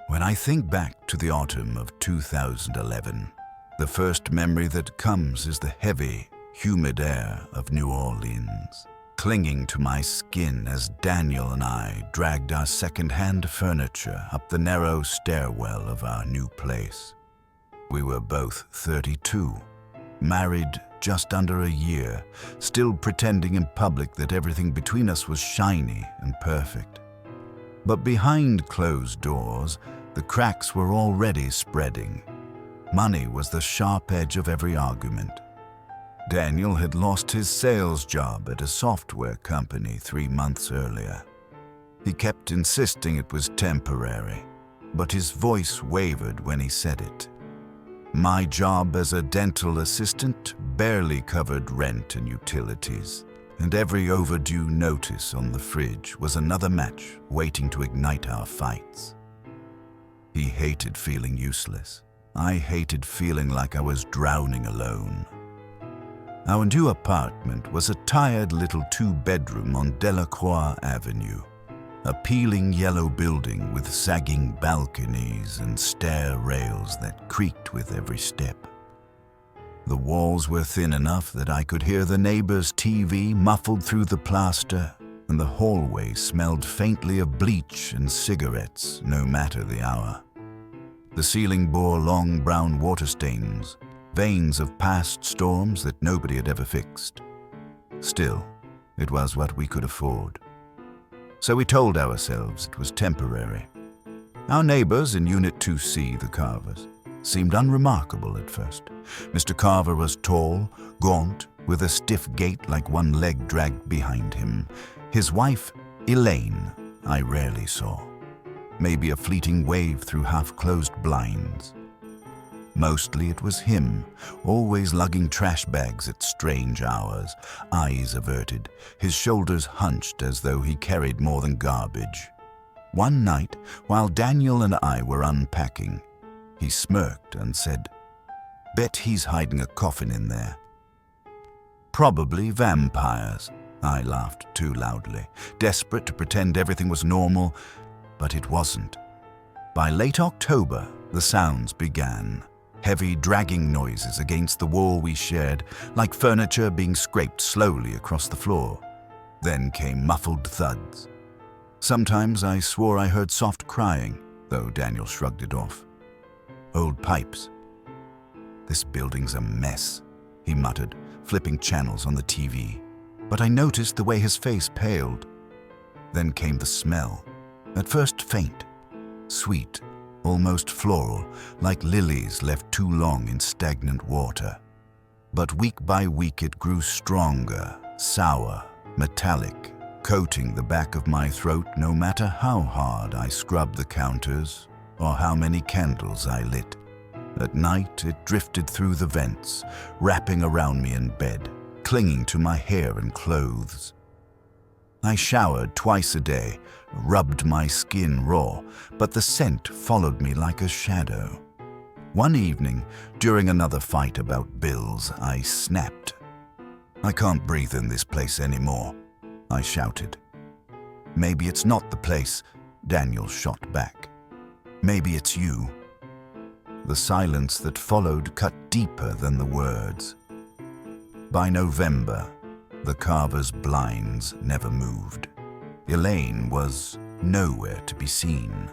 When I think back to the autumn of 2011, the first memory that comes is the heavy, humid air of New Orleans, clinging to my skin as Daniel and I dragged our second-hand furniture up the narrow stairwell of our new place. We were both 32, married just under a year, still pretending in public that everything between us was shiny and perfect. But behind closed doors, the cracks were already spreading. Money was the sharp edge of every argument. Daniel had lost his sales job at a software company 3 months earlier. He kept insisting it was temporary, but his voice wavered when he said it. My job as a dental assistant barely covered rent and utilities, and every overdue notice on the fridge was another match waiting to ignite our fights. He hated feeling useless. I hated feeling like I was drowning alone. Our new apartment was a tired little 2-bedroom on Delacroix Avenue, a peeling yellow building with sagging balconies and stair rails that creaked with every step. The walls were thin enough that I could hear the neighbor's TV muffled through the plaster, and the hallway smelled faintly of bleach and cigarettes, no matter the hour. The ceiling bore long brown water stains, veins of past storms that nobody had ever fixed. Still, it was what we could afford. So we told ourselves it was temporary. Our neighbors in Unit 2C, the Carvers, seemed unremarkable at first. Mr. Carver was tall, gaunt, with a stiff gait like one leg dragged behind him. His wife, Elaine, I rarely saw. Maybe a fleeting wave through half-closed blinds. Mostly it was him, always lugging trash bags at strange hours, eyes averted, his shoulders hunched as though he carried more than garbage. One night, while Daniel and I were unpacking, he smirked and said, "Bet he's hiding a coffin in there." "Probably vampires," I laughed too loudly, desperate to pretend everything was normal, but it wasn't. By late October, the sounds began. Heavy dragging noises against the wall we shared, like furniture being scraped slowly across the floor. Then came muffled thuds. Sometimes I swore I heard soft crying, though Daniel shrugged it off. Old pipes. "This building's a mess," he muttered, flipping channels on the TV. But I noticed the way his face paled. Then came the smell. At first faint, sweet, almost floral, like lilies left too long in stagnant water. But week by week it grew stronger, sour, metallic, coating the back of my throat no matter how hard I scrubbed the counters or how many candles I lit. At night it drifted through the vents, wrapping around me in bed, clinging to my hair and clothes. I showered twice a day, rubbed my skin raw, but the scent followed me like a shadow. One evening, during another fight about bills, I snapped. "I can't breathe in this place anymore," I shouted. "Maybe it's not the place," Daniel shot back. "Maybe it's you." The silence that followed cut deeper than the words. By November, the Carver's blinds never moved. Elaine was nowhere to be seen.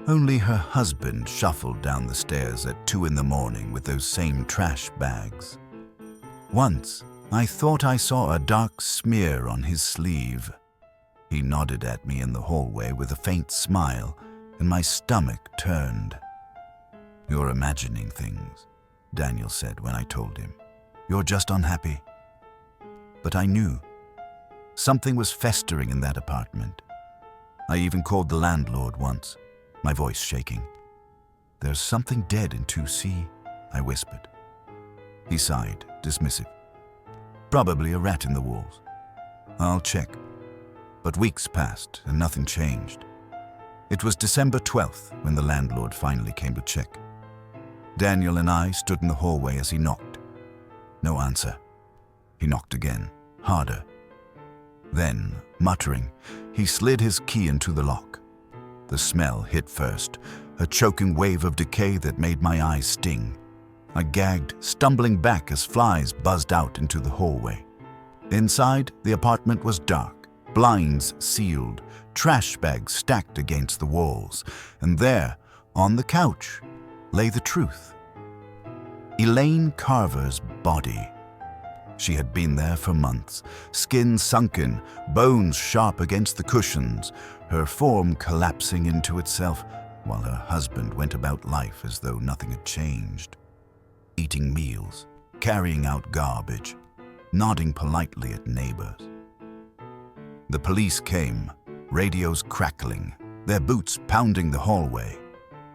Only her husband shuffled down the stairs at 2 a.m. with those same trash bags. Once, I thought I saw a dark smear on his sleeve. He nodded at me in the hallway with a faint smile, and my stomach turned. "You're imagining things," Daniel said when I told him. "You're just unhappy." But I knew. Something was festering in that apartment. I even called the landlord once, my voice shaking. "There's something dead in 2C, I whispered. He sighed, dismissive. "Probably a rat in the walls. I'll check." But weeks passed and nothing changed. It was December 12th when the landlord finally came to check. Daniel and I stood in the hallway as he knocked. No answer. He knocked again, harder. Then, muttering, he slid his key into the lock. The smell hit first, a choking wave of decay that made my eyes sting. I gagged, stumbling back as flies buzzed out into the hallway. Inside, the apartment was dark, blinds sealed, trash bags stacked against the walls, and there, on the couch, lay the truth. Elaine Carver's body. She had been there for months, skin sunken, bones sharp against the cushions, her form collapsing into itself, while her husband went about life as though nothing had changed. Eating meals, carrying out garbage, nodding politely at neighbors. The police came, radios crackling, their boots pounding the hallway.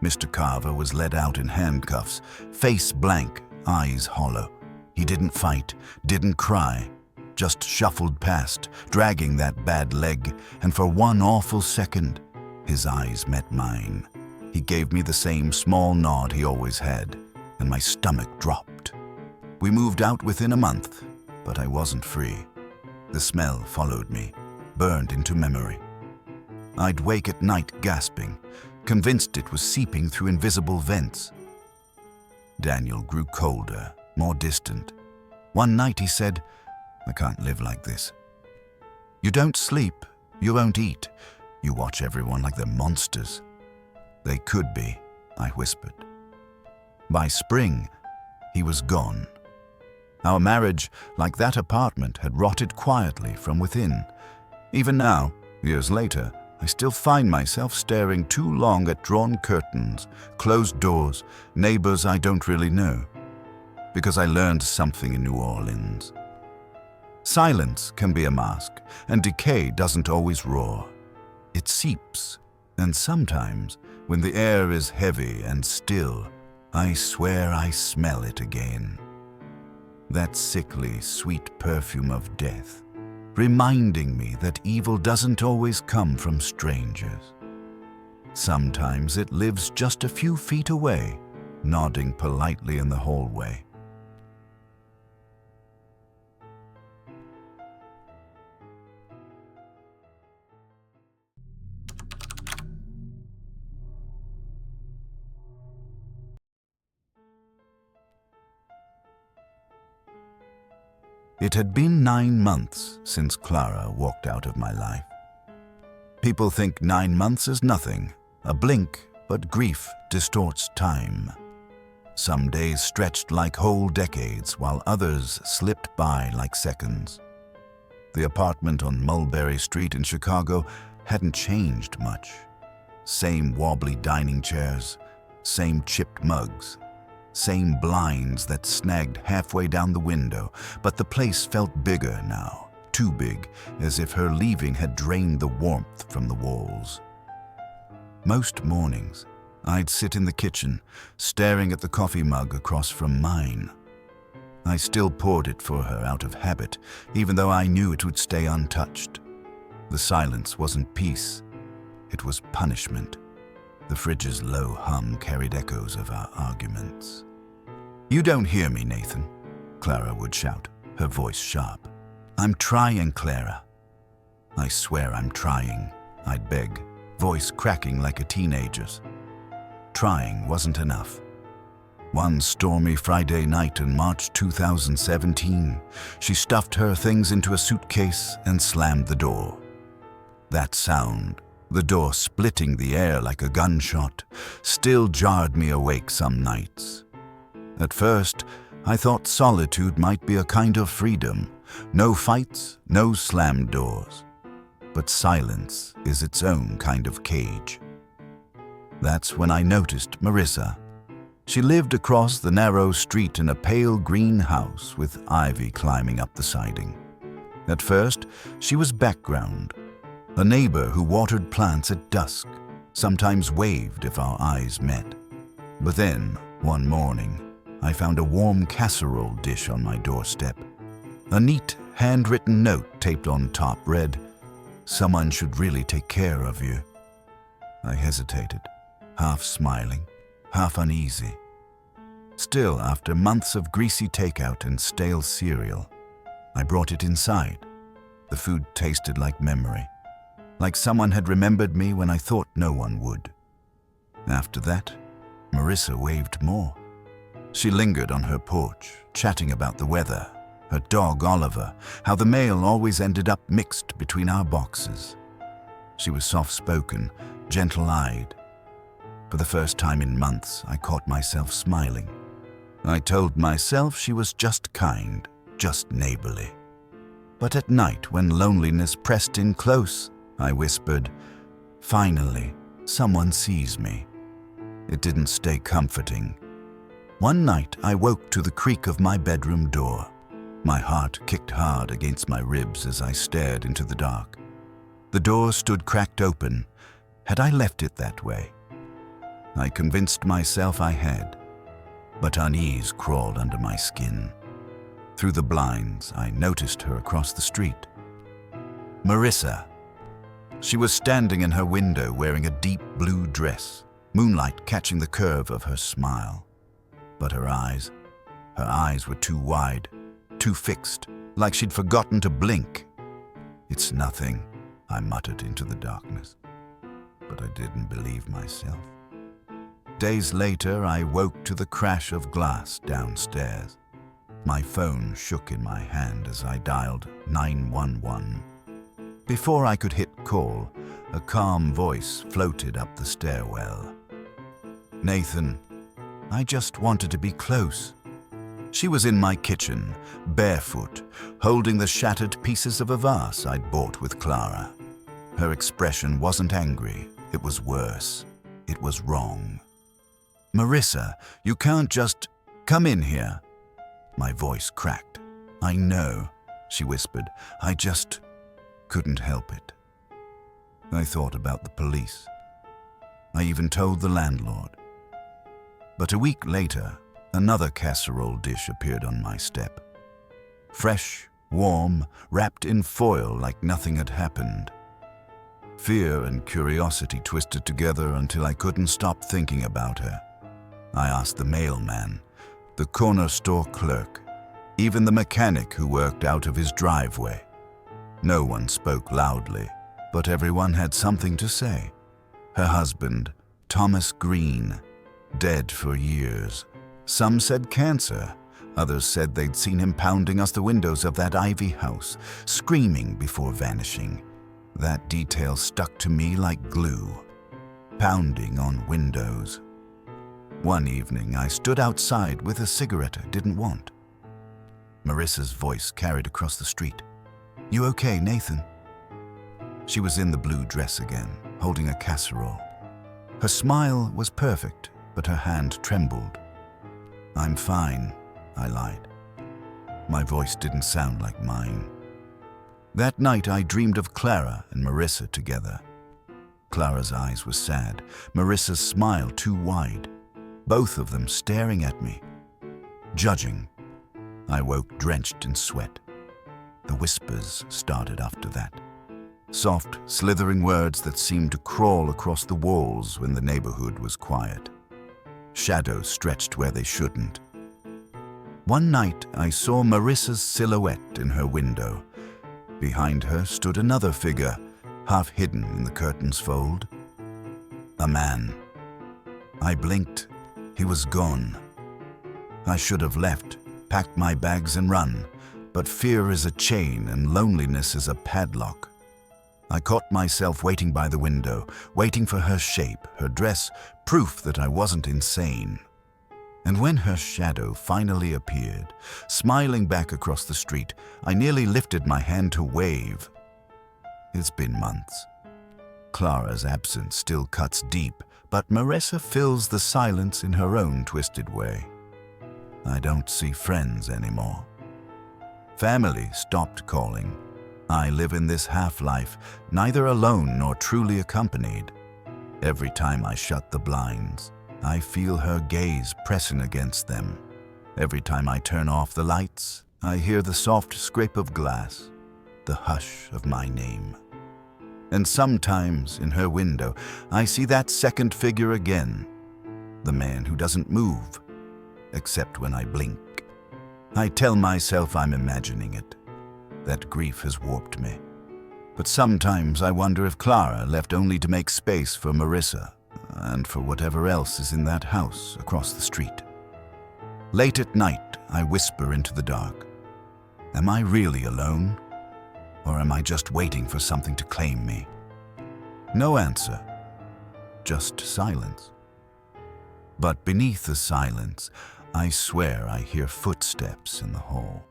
Mr. Carver was led out in handcuffs, face blank, eyes hollow. He didn't fight, didn't cry, just shuffled past, dragging that bad leg, and for one awful second, his eyes met mine. He gave me the same small nod he always had, and my stomach dropped. We moved out within a month, but I wasn't free. The smell followed me, burned into memory. I'd wake at night gasping, convinced it was seeping through invisible vents. Daniel grew colder, more distant. One night he said, "I can't live like this. You don't sleep, you won't eat, you watch everyone like they're monsters." "They could be," I whispered. By spring, he was gone. Our marriage, like that apartment, had rotted quietly from within. Even now, years later, I still find myself staring too long at drawn curtains, closed doors, neighbors I don't really know. Because I learned something in New Orleans. Silence can be a mask, and decay doesn't always roar. It seeps, and sometimes, when the air is heavy and still, I swear I smell it again. That sickly, sweet perfume of death, reminding me that evil doesn't always come from strangers. Sometimes it lives just a few feet away, nodding politely in the hallway. It had been 9 months since Clara walked out of my life. People think 9 months is nothing, a blink, but grief distorts time. Some days stretched like whole decades, while others slipped by like seconds. The apartment on Mulberry Street in Chicago hadn't changed much. Same wobbly dining chairs, same chipped mugs, same blinds that snagged halfway down the window, but the place felt bigger now, too big, as if her leaving had drained the warmth from the walls. Most mornings, I'd sit in the kitchen, staring at the coffee mug across from mine. I still poured it for her out of habit, even though I knew it would stay untouched. The silence wasn't peace, it was punishment. The fridge's low hum carried echoes of our arguments. "You don't hear me, Nathan," Clara would shout, her voice sharp. "I'm trying, Clara." "I swear I'm trying," I'd beg, voice cracking like a teenager's. Trying wasn't enough. One stormy Friday night in March 2017, she stuffed her things into a suitcase and slammed the door. That sound, the door splitting the air like a gunshot, still jarred me awake some nights. At first, I thought solitude might be a kind of freedom. No fights, no slammed doors. But silence is its own kind of cage. That's when I noticed Marissa. She lived across the narrow street in a pale green house with ivy climbing up the siding. At first, she was background, a neighbor who watered plants at dusk, sometimes waved if our eyes met. But then, one morning, I found a warm casserole dish on my doorstep. A neat, handwritten note taped on top read, "Someone should really take care of you." I hesitated, half smiling, half uneasy. Still, after months of greasy takeout and stale cereal, I brought it inside. The food tasted like memory, like someone had remembered me when I thought no one would. After that, Marissa waved more. She lingered on her porch, chatting about the weather, her dog Oliver, how the mail always ended up mixed between our boxes. She was soft-spoken, gentle-eyed. For the first time in months, I caught myself smiling. I told myself she was just kind, just neighborly. But at night, when loneliness pressed in close, I whispered, "Finally, someone sees me." It didn't stay comforting. One night, I woke to the creak of my bedroom door. My heart kicked hard against my ribs as I stared into the dark. The door stood cracked open. Had I left it that way? I convinced myself I had, but unease crawled under my skin. Through the blinds, I noticed her across the street. Marissa. She was standing in her window wearing a deep blue dress, moonlight catching the curve of her smile. But her eyes were too wide, too fixed, like she'd forgotten to blink. "It's nothing," I muttered into the darkness, but I didn't believe myself. Days later, I woke to the crash of glass downstairs. My phone shook in my hand as I dialed 911. Before I could hit call, a calm voice floated up the stairwell. "Nathan, I just wanted to be close." She was in my kitchen, barefoot, holding the shattered pieces of a vase I'd bought with Clara. Her expression wasn't angry, it was worse. It was wrong. "Marissa, you can't just come in here." My voice cracked. "I know," she whispered. "I just couldn't help it." I thought about the police. I even told the landlord. But a week later, another casserole dish appeared on my step. Fresh, warm, wrapped in foil like nothing had happened. Fear and curiosity twisted together until I couldn't stop thinking about her. I asked the mailman, the corner store clerk, even the mechanic who worked out of his driveway. No one spoke loudly, but everyone had something to say. Her husband, Thomas Green, dead for years. Some said cancer, Others said they'd seen him pounding us the windows of that ivy house, screaming before vanishing. That detail stuck to me like glue. Pounding on windows. One evening, I stood outside with a cigarette I didn't want. Marissa's voice carried across the street. "You okay, Nathan?" She was in the blue dress again, holding a casserole. Her smile was perfect, but her hand trembled. "I'm fine," I lied. My voice didn't sound like mine. That night I dreamed of Clara and Marissa together. Clara's eyes were sad, Marissa's smile too wide, both of them staring at me, judging. I woke drenched in sweat. The whispers started after that. Soft, slithering words that seemed to crawl across the walls when the neighborhood was quiet. Shadows stretched where they shouldn't. One night, I saw Marissa's silhouette in her window. Behind her stood another figure, half hidden in the curtain's fold. A man. I blinked. He was gone. I should have left, packed my bags and run, but fear is a chain and loneliness is a padlock. I caught myself waiting by the window, waiting for her shape, her dress, proof that I wasn't insane. And when her shadow finally appeared, smiling back across the street, I nearly lifted my hand to wave. It's been months. Clara's absence still cuts deep, but Marissa fills the silence in her own twisted way. I don't see friends anymore. Family stopped calling. I live in this half-life, neither alone nor truly accompanied. Every time I shut the blinds, I feel her gaze pressing against them. Every time I turn off the lights, I hear the soft scrape of glass, the hush of my name. And sometimes, in her window, I see that second figure again, the man who doesn't move, except when I blink. I tell myself I'm imagining it. That grief has warped me. But sometimes I wonder if Clara left only to make space for Marissa and for whatever else is in that house across the street. Late at night, I whisper into the dark. Am I really alone? Or am I just waiting for something to claim me? No answer. Just silence. But beneath the silence, I swear I hear footsteps in the hall.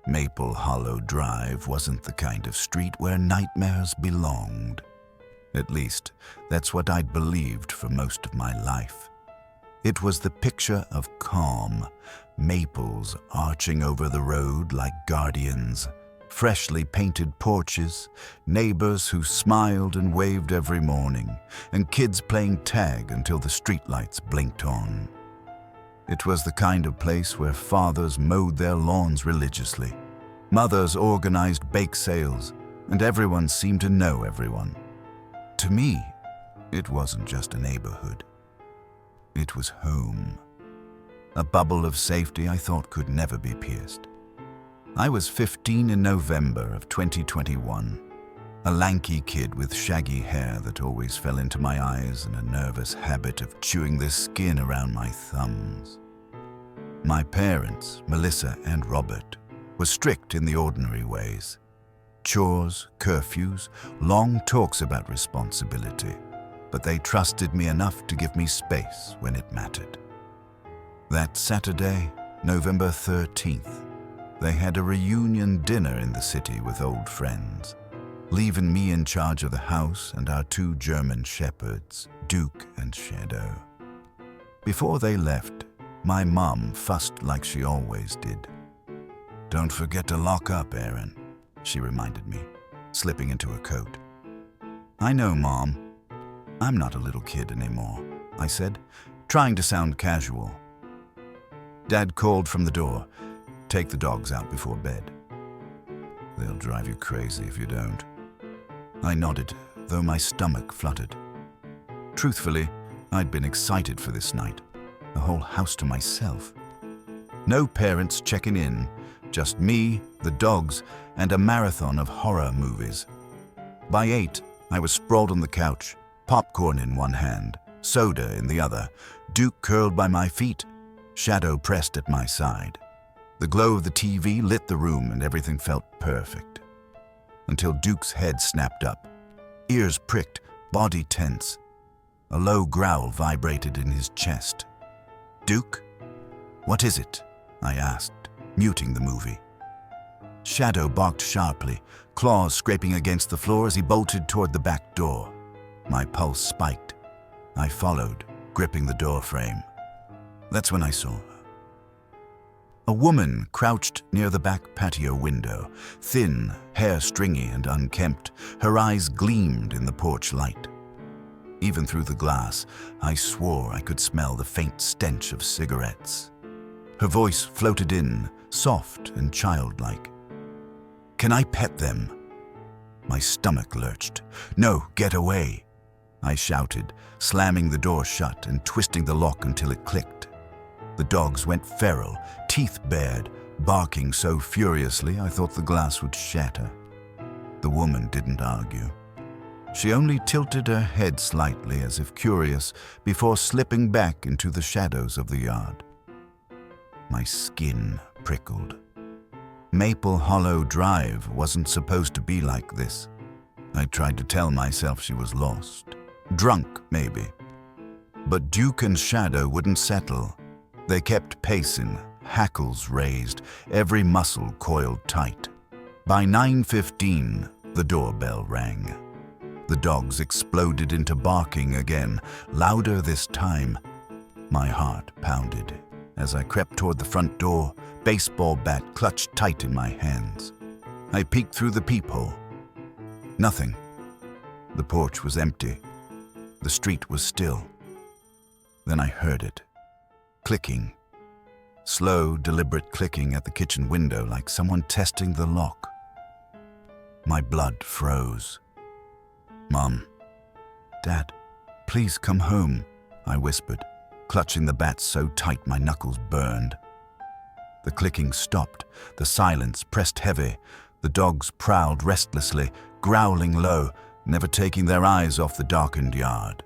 Maple Hollow Drive wasn't the kind of street where nightmares belonged. At least, that's what I'd believed for most of my life. It was the picture of calm, maples arching over the road like guardians, freshly painted porches, neighbors who smiled and waved every morning, and kids playing tag until the streetlights blinked on. It was the kind of place where fathers mowed their lawns religiously, mothers organized bake sales, and everyone seemed to know everyone. To me, it wasn't just a neighborhood. It was home. A bubble of safety I thought could never be pierced. I was 15 in November of 2021. A lanky kid with shaggy hair that always fell into my eyes and a nervous habit of chewing the skin around my thumbs. My parents, Melissa and Robert, were strict in the ordinary ways. Chores, curfews, long talks about responsibility, but they trusted me enough to give me space when it mattered. That Saturday, November 13th, they had a reunion dinner in the city with old friends, leaving me in charge of the house and our two German shepherds, Duke and Shadow. Before they left, my mom fussed like she always did. "Don't forget to lock up, Aaron," she reminded me, slipping into her coat. "I know, Mom. I'm not a little kid anymore," I said, trying to sound casual. Dad called from the door, "Take the dogs out before bed." "They'll drive you crazy if you don't." I nodded, though my stomach fluttered. Truthfully, I'd been excited for this night. the whole house to myself. No parents checking in, just me, the dogs, and a marathon of horror movies. By 8, I was sprawled on the couch, popcorn in one hand, soda in the other, Duke curled by my feet, Shadow pressed at my side. The glow of the TV lit the room and everything felt perfect. Until Duke's head snapped up, ears pricked, body tense. A low growl vibrated in his chest. "Duke? What is it?" I asked, muting the movie. Shadow barked sharply, claws scraping against the floor as he bolted toward the back door. My pulse spiked. I followed, gripping the door frame. That's when I saw her. A woman crouched near the back patio window, thin, hair stringy and unkempt. Her eyes gleamed in the porch light. Even through the glass, I swore I could smell the faint stench of cigarettes. Her voice floated in, soft and childlike. "Can I pet them?" My stomach lurched. "No, get away!" I shouted, slamming the door shut and twisting the lock until it clicked. The dogs went feral, teeth bared, barking so furiously I thought the glass would shatter. The woman didn't argue. She only tilted her head slightly as if curious before slipping back into the shadows of the yard. My skin prickled. Maple Hollow Drive wasn't supposed to be like this. I tried to tell myself she was lost. Drunk, maybe. But Duke and Shadow wouldn't settle. They kept pacing, hackles raised, every muscle coiled tight. By 9:15, the doorbell rang. The dogs exploded into barking again, louder this time. My heart pounded as I crept toward the front door, baseball bat clutched tight in my hands. I peeked through the peephole. Nothing. The porch was empty. The street was still. Then I heard it. Clicking. Slow, deliberate clicking at the kitchen window like someone testing the lock. My blood froze. "Mom, Dad, please come home," I whispered, clutching the bat so tight my knuckles burned. The clicking stopped. The silence pressed heavy. The dogs prowled restlessly, growling low, never taking their eyes off the darkened yard.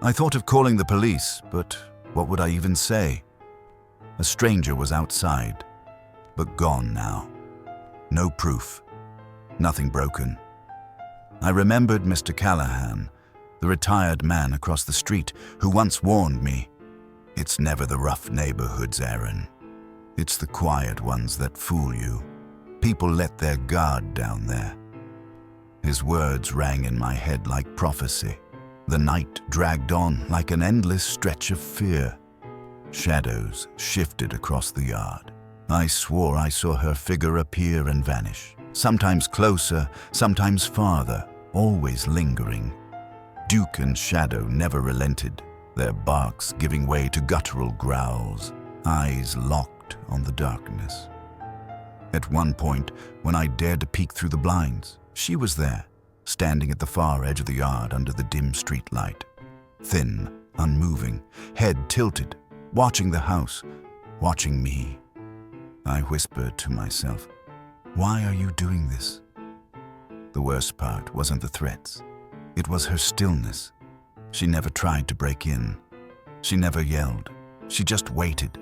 I thought of calling the police, but what would I even say? A stranger was outside, but gone now. No proof. Nothing broken. I remembered Mr. Callahan, the retired man across the street who once warned me, "It's never the rough neighborhoods, Aaron. It's the quiet ones that fool you. People let their guard down there." His words rang in my head like prophecy. The night dragged on like an endless stretch of fear. Shadows shifted across the yard. I swore I saw her figure appear and vanish, sometimes closer, sometimes farther, always lingering. Duke and Shadow never relented, their barks giving way to guttural growls, eyes locked on the darkness. At one point, when I dared to peek through the blinds, she was there, standing at the far edge of the yard under the dim street light. Thin, unmoving, head tilted, watching the house, watching me. I whispered to myself, "Why are you doing this?" The worst part wasn't the threats. It was her stillness. She never tried to break in. She never yelled. She just waited,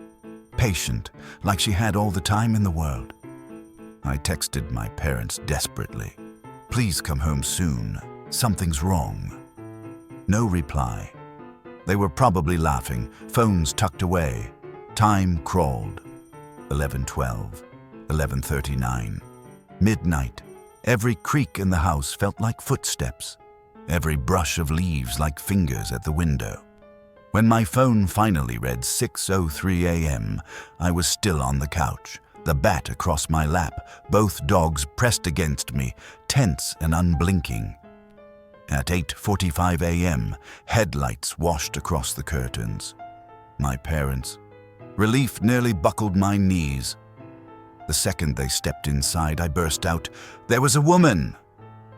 patient, like she had all the time in the world. I texted my parents desperately. "Please come home soon. Something's wrong." No reply. They were probably laughing, phones tucked away. Time crawled. 11:12, 11:39. Midnight. Every creak in the house felt like footsteps. Every brush of leaves like fingers at the window. When my phone finally read 6:03 a.m., I was still on the couch, the bat across my lap, both dogs pressed against me, tense and unblinking. At 8:45 a.m., headlights washed across the curtains. My parents. Relief nearly buckled my knees. The second they stepped inside, I burst out, "There was a woman!"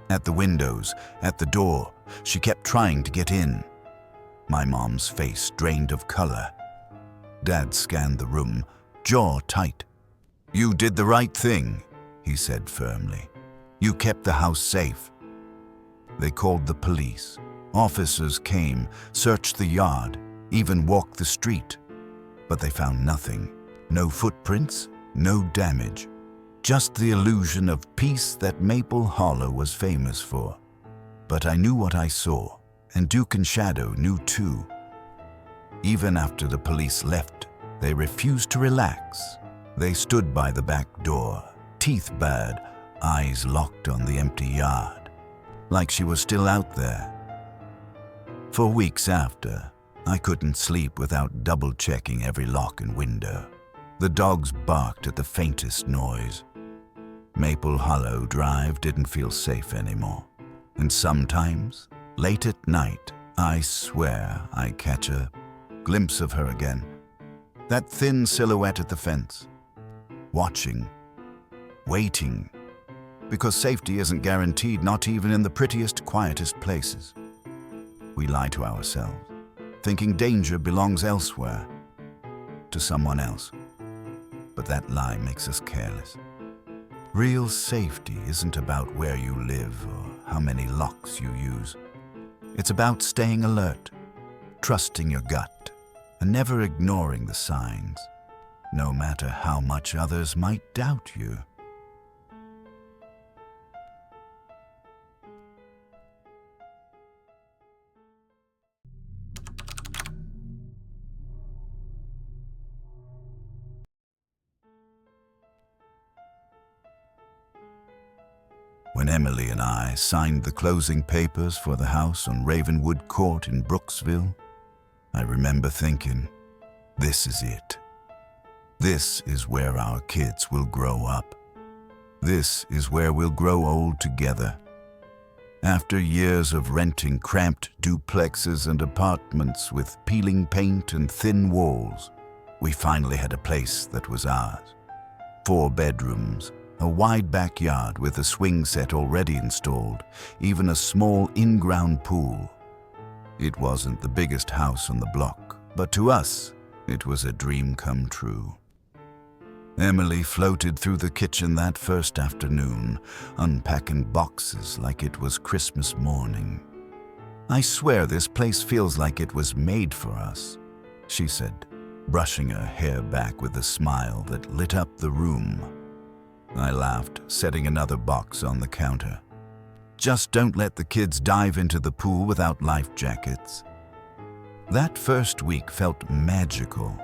At the windows, at the door, she kept trying to get in. My mom's face drained of color. Dad scanned the room, jaw tight. "You did the right thing," he said firmly. "You kept the house safe." They called the police. Officers came, searched the yard, even walked the street. But they found nothing. No footprints, no damage. Just the illusion of peace that Maple Hollow was famous for. But I knew what I saw, and Duke and Shadow knew too. Even after the police left, they refused to relax. They stood by the back door, teeth bared, eyes locked on the empty yard, like she was still out there. For weeks after, I couldn't sleep without double-checking every lock and window. The dogs barked at the faintest noise. Maple Hollow Drive didn't feel safe anymore. And sometimes, late at night, I swear I catch a glimpse of her again. That thin silhouette at the fence. Watching. Waiting. Because safety isn't guaranteed, not even in the prettiest, quietest places. We lie to ourselves, thinking danger belongs elsewhere, to someone else. But that lie makes us careless. Real safety isn't about where you live or how many locks you use. It's about staying alert, trusting your gut, and never ignoring the signs, no matter how much others might doubt you. When Emily and I signed the closing papers for the house on Ravenwood Court in Brooksville, I remember thinking, this is it. This is where our kids will grow up. This is where we'll grow old together. After years of renting cramped duplexes and apartments with peeling paint and thin walls, we finally had a place that was ours. 4 bedrooms, a wide backyard with a swing set already installed, even a small in-ground pool. It wasn't the biggest house on the block, but to us, it was a dream come true. Emily floated through the kitchen that first afternoon, unpacking boxes like it was Christmas morning. "I swear this place feels like it was made for us," she said, brushing her hair back with a smile that lit up the room. I laughed, setting another box on the counter. "Just don't let the kids dive into the pool without life jackets." That first week felt magical.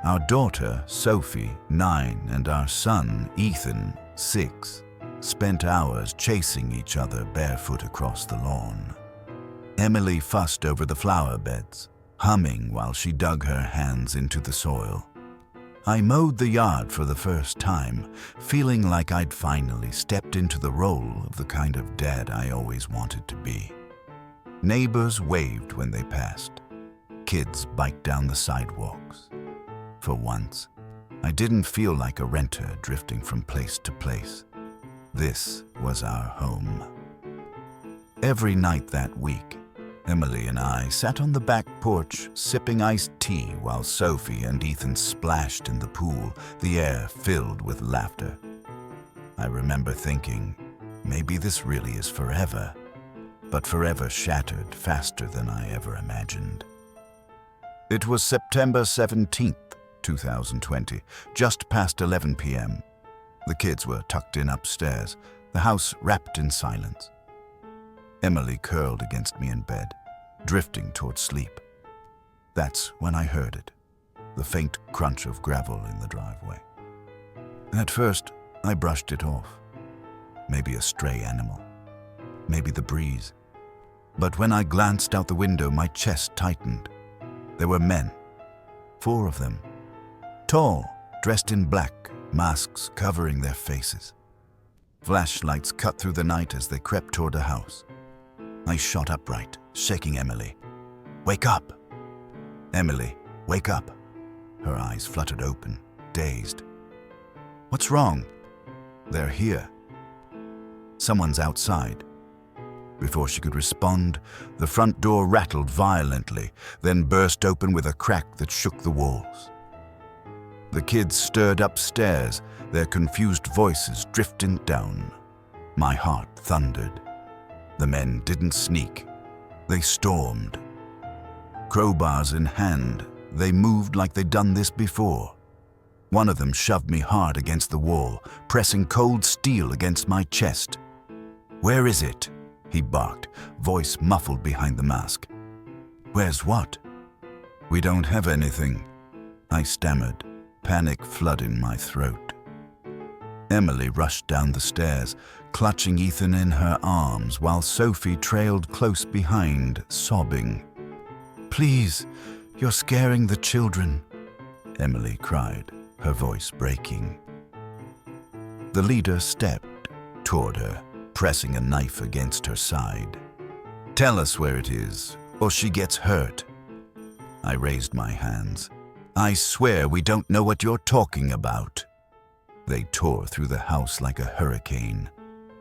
Our daughter, Sophie, 9, and our son, Ethan, 6, spent hours chasing each other barefoot across the lawn. Emily fussed over the flower beds, humming while she dug her hands into the soil. I mowed the yard for the first time, feeling like I'd finally stepped into the role of the kind of dad I always wanted to be. Neighbors waved when they passed. Kids biked down the sidewalks. For once, I didn't feel like a renter drifting from place to place. This was our home. Every night that week, Emily and I sat on the back porch sipping iced tea while Sophie and Ethan splashed in the pool, the air filled with laughter. I remember thinking, maybe this really is forever, but forever shattered faster than I ever imagined. It was September 17th, 2020, just past 11 p.m. The kids were tucked in upstairs, the house wrapped in silence. Emily curled against me in bed, drifting toward sleep. That's when I heard it, the faint crunch of gravel in the driveway. At first, I brushed it off. Maybe a stray animal, maybe the breeze. But when I glanced out the window, my chest tightened. There were men, 4 of them, tall, dressed in black, masks covering their faces. Flashlights cut through the night as they crept toward the house. I shot upright, shaking Emily. "Wake up!" "Emily, wake up!" Her eyes fluttered open, dazed. "What's wrong?" "They're here. Someone's outside." Before she could respond, the front door rattled violently, then burst open with a crack that shook the walls. The kids stirred upstairs, their confused voices drifting down. My heart thundered. The men didn't sneak. They stormed. Crowbars in hand, they moved like they'd done this before. One of them shoved me hard against the wall, pressing cold steel against my chest. "Where is it?" he barked, voice muffled behind the mask. "Where's what?" "We don't have anything," I stammered, panic flooding my throat. Emily rushed down the stairs, clutching Ethan in her arms, while Sophie trailed close behind, sobbing. "Please, you're scaring the children," Emily cried, her voice breaking. The leader stepped toward her, pressing a knife against her side. "Tell us where it is, or she gets hurt." I raised my hands. "I swear we don't know what you're talking about." They tore through the house like a hurricane.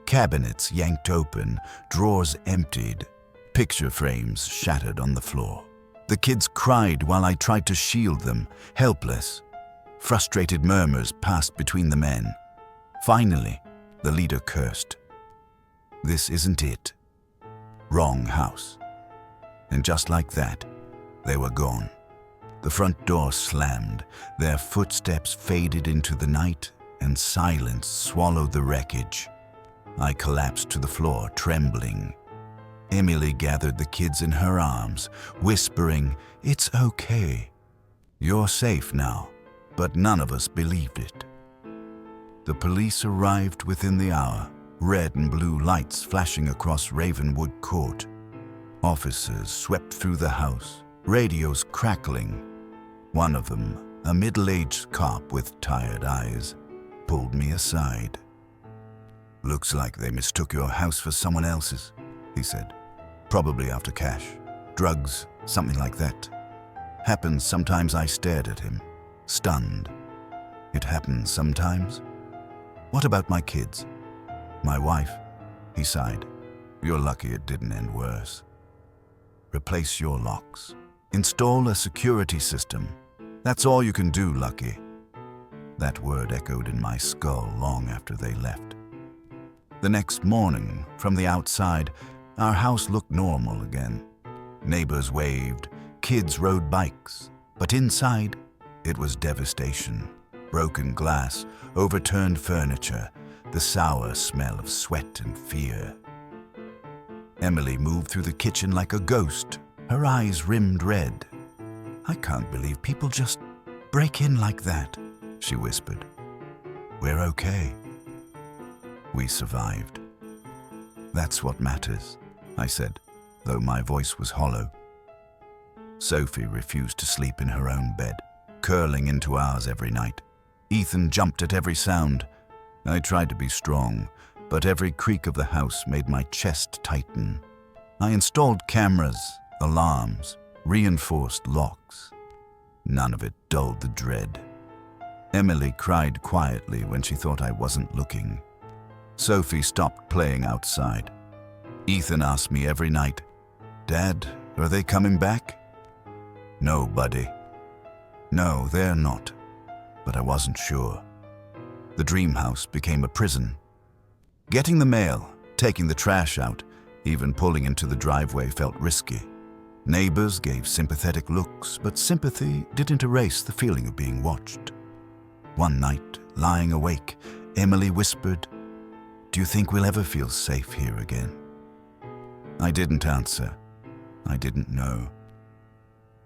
Cabinets yanked open, drawers emptied, picture frames shattered on the floor. The kids cried while I tried to shield them, helpless. Frustrated murmurs passed between the men. Finally, the leader cursed. "This isn't it. Wrong house." And just like that, they were gone. The front door slammed, their footsteps faded into the night, and silence swallowed the wreckage. I collapsed to the floor, trembling. Emily gathered the kids in her arms, whispering, "It's okay. You're safe now." But none of us believed it. The police arrived within the hour, red and blue lights flashing across Ravenwood Court. Officers swept through the house, radios crackling. One of them, a middle-aged cop with tired eyes, pulled me aside. "Looks like they mistook your house for someone else's," he said. "Probably after cash, drugs, something like that." Happens sometimes. I stared at him, stunned. It happens sometimes. "What about my kids? My wife?" He sighed. "You're lucky it didn't end worse. Replace your locks. Install a security system. That's all you can do, Lucky." That word echoed in my skull long after they left. The next morning, from the outside, our house looked normal again. Neighbors waved, kids rode bikes, but inside, it was devastation. Broken glass, overturned furniture, the sour smell of sweat and fear. Emily moved through the kitchen like a ghost, her eyes rimmed red. "I can't believe people just break in like that," she whispered. "We're okay. We survived. That's what matters," I said, though my voice was hollow. Sophie refused to sleep in her own bed, curling into ours every night. Ethan jumped at every sound. I tried to be strong, but every creak of the house made my chest tighten. I installed cameras, alarms, reinforced locks. None of it dulled the dread. Emily cried quietly when she thought I wasn't looking. Sophie stopped playing outside. Ethan asked me every night, "Dad, are they coming back?" "No, buddy. No, they're not." But I wasn't sure. The dream house became a prison. Getting the mail, taking the trash out, even pulling into the driveway felt risky. Neighbors gave sympathetic looks, but sympathy didn't erase the feeling of being watched. One night, lying awake, Emily whispered, "Do you think we'll ever feel safe here again?" I didn't answer. I didn't know.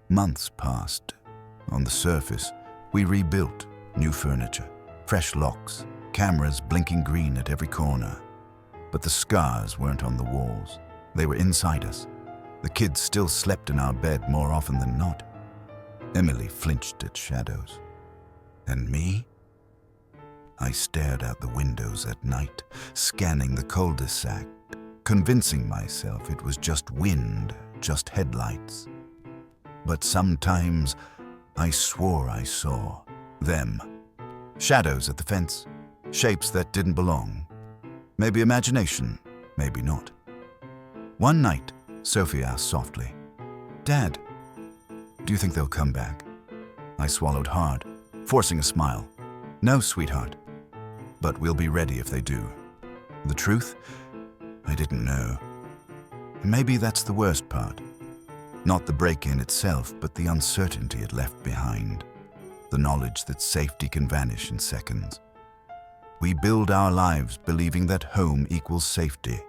Months passed. On the surface, we rebuilt new furniture, fresh locks, cameras blinking green at every corner. But the scars weren't on the walls. They were inside us. The kids still slept in our bed more often than not. Emily flinched at shadows. And me? I stared out the windows at night, scanning the cul-de-sac, convincing myself it was just wind, just headlights. But sometimes I swore I saw them. Shadows at the fence, shapes that didn't belong. Maybe imagination, maybe not. One night, Sophie asked softly, "Dad, do you think they'll come back?" I swallowed hard. forcing a smile. "No, sweetheart. But we'll be ready if they do." The truth? I didn't know. Maybe that's the worst part. Not the break-in itself, but the uncertainty it left behind. The knowledge that safety can vanish in seconds. We build our lives believing that home equals safety.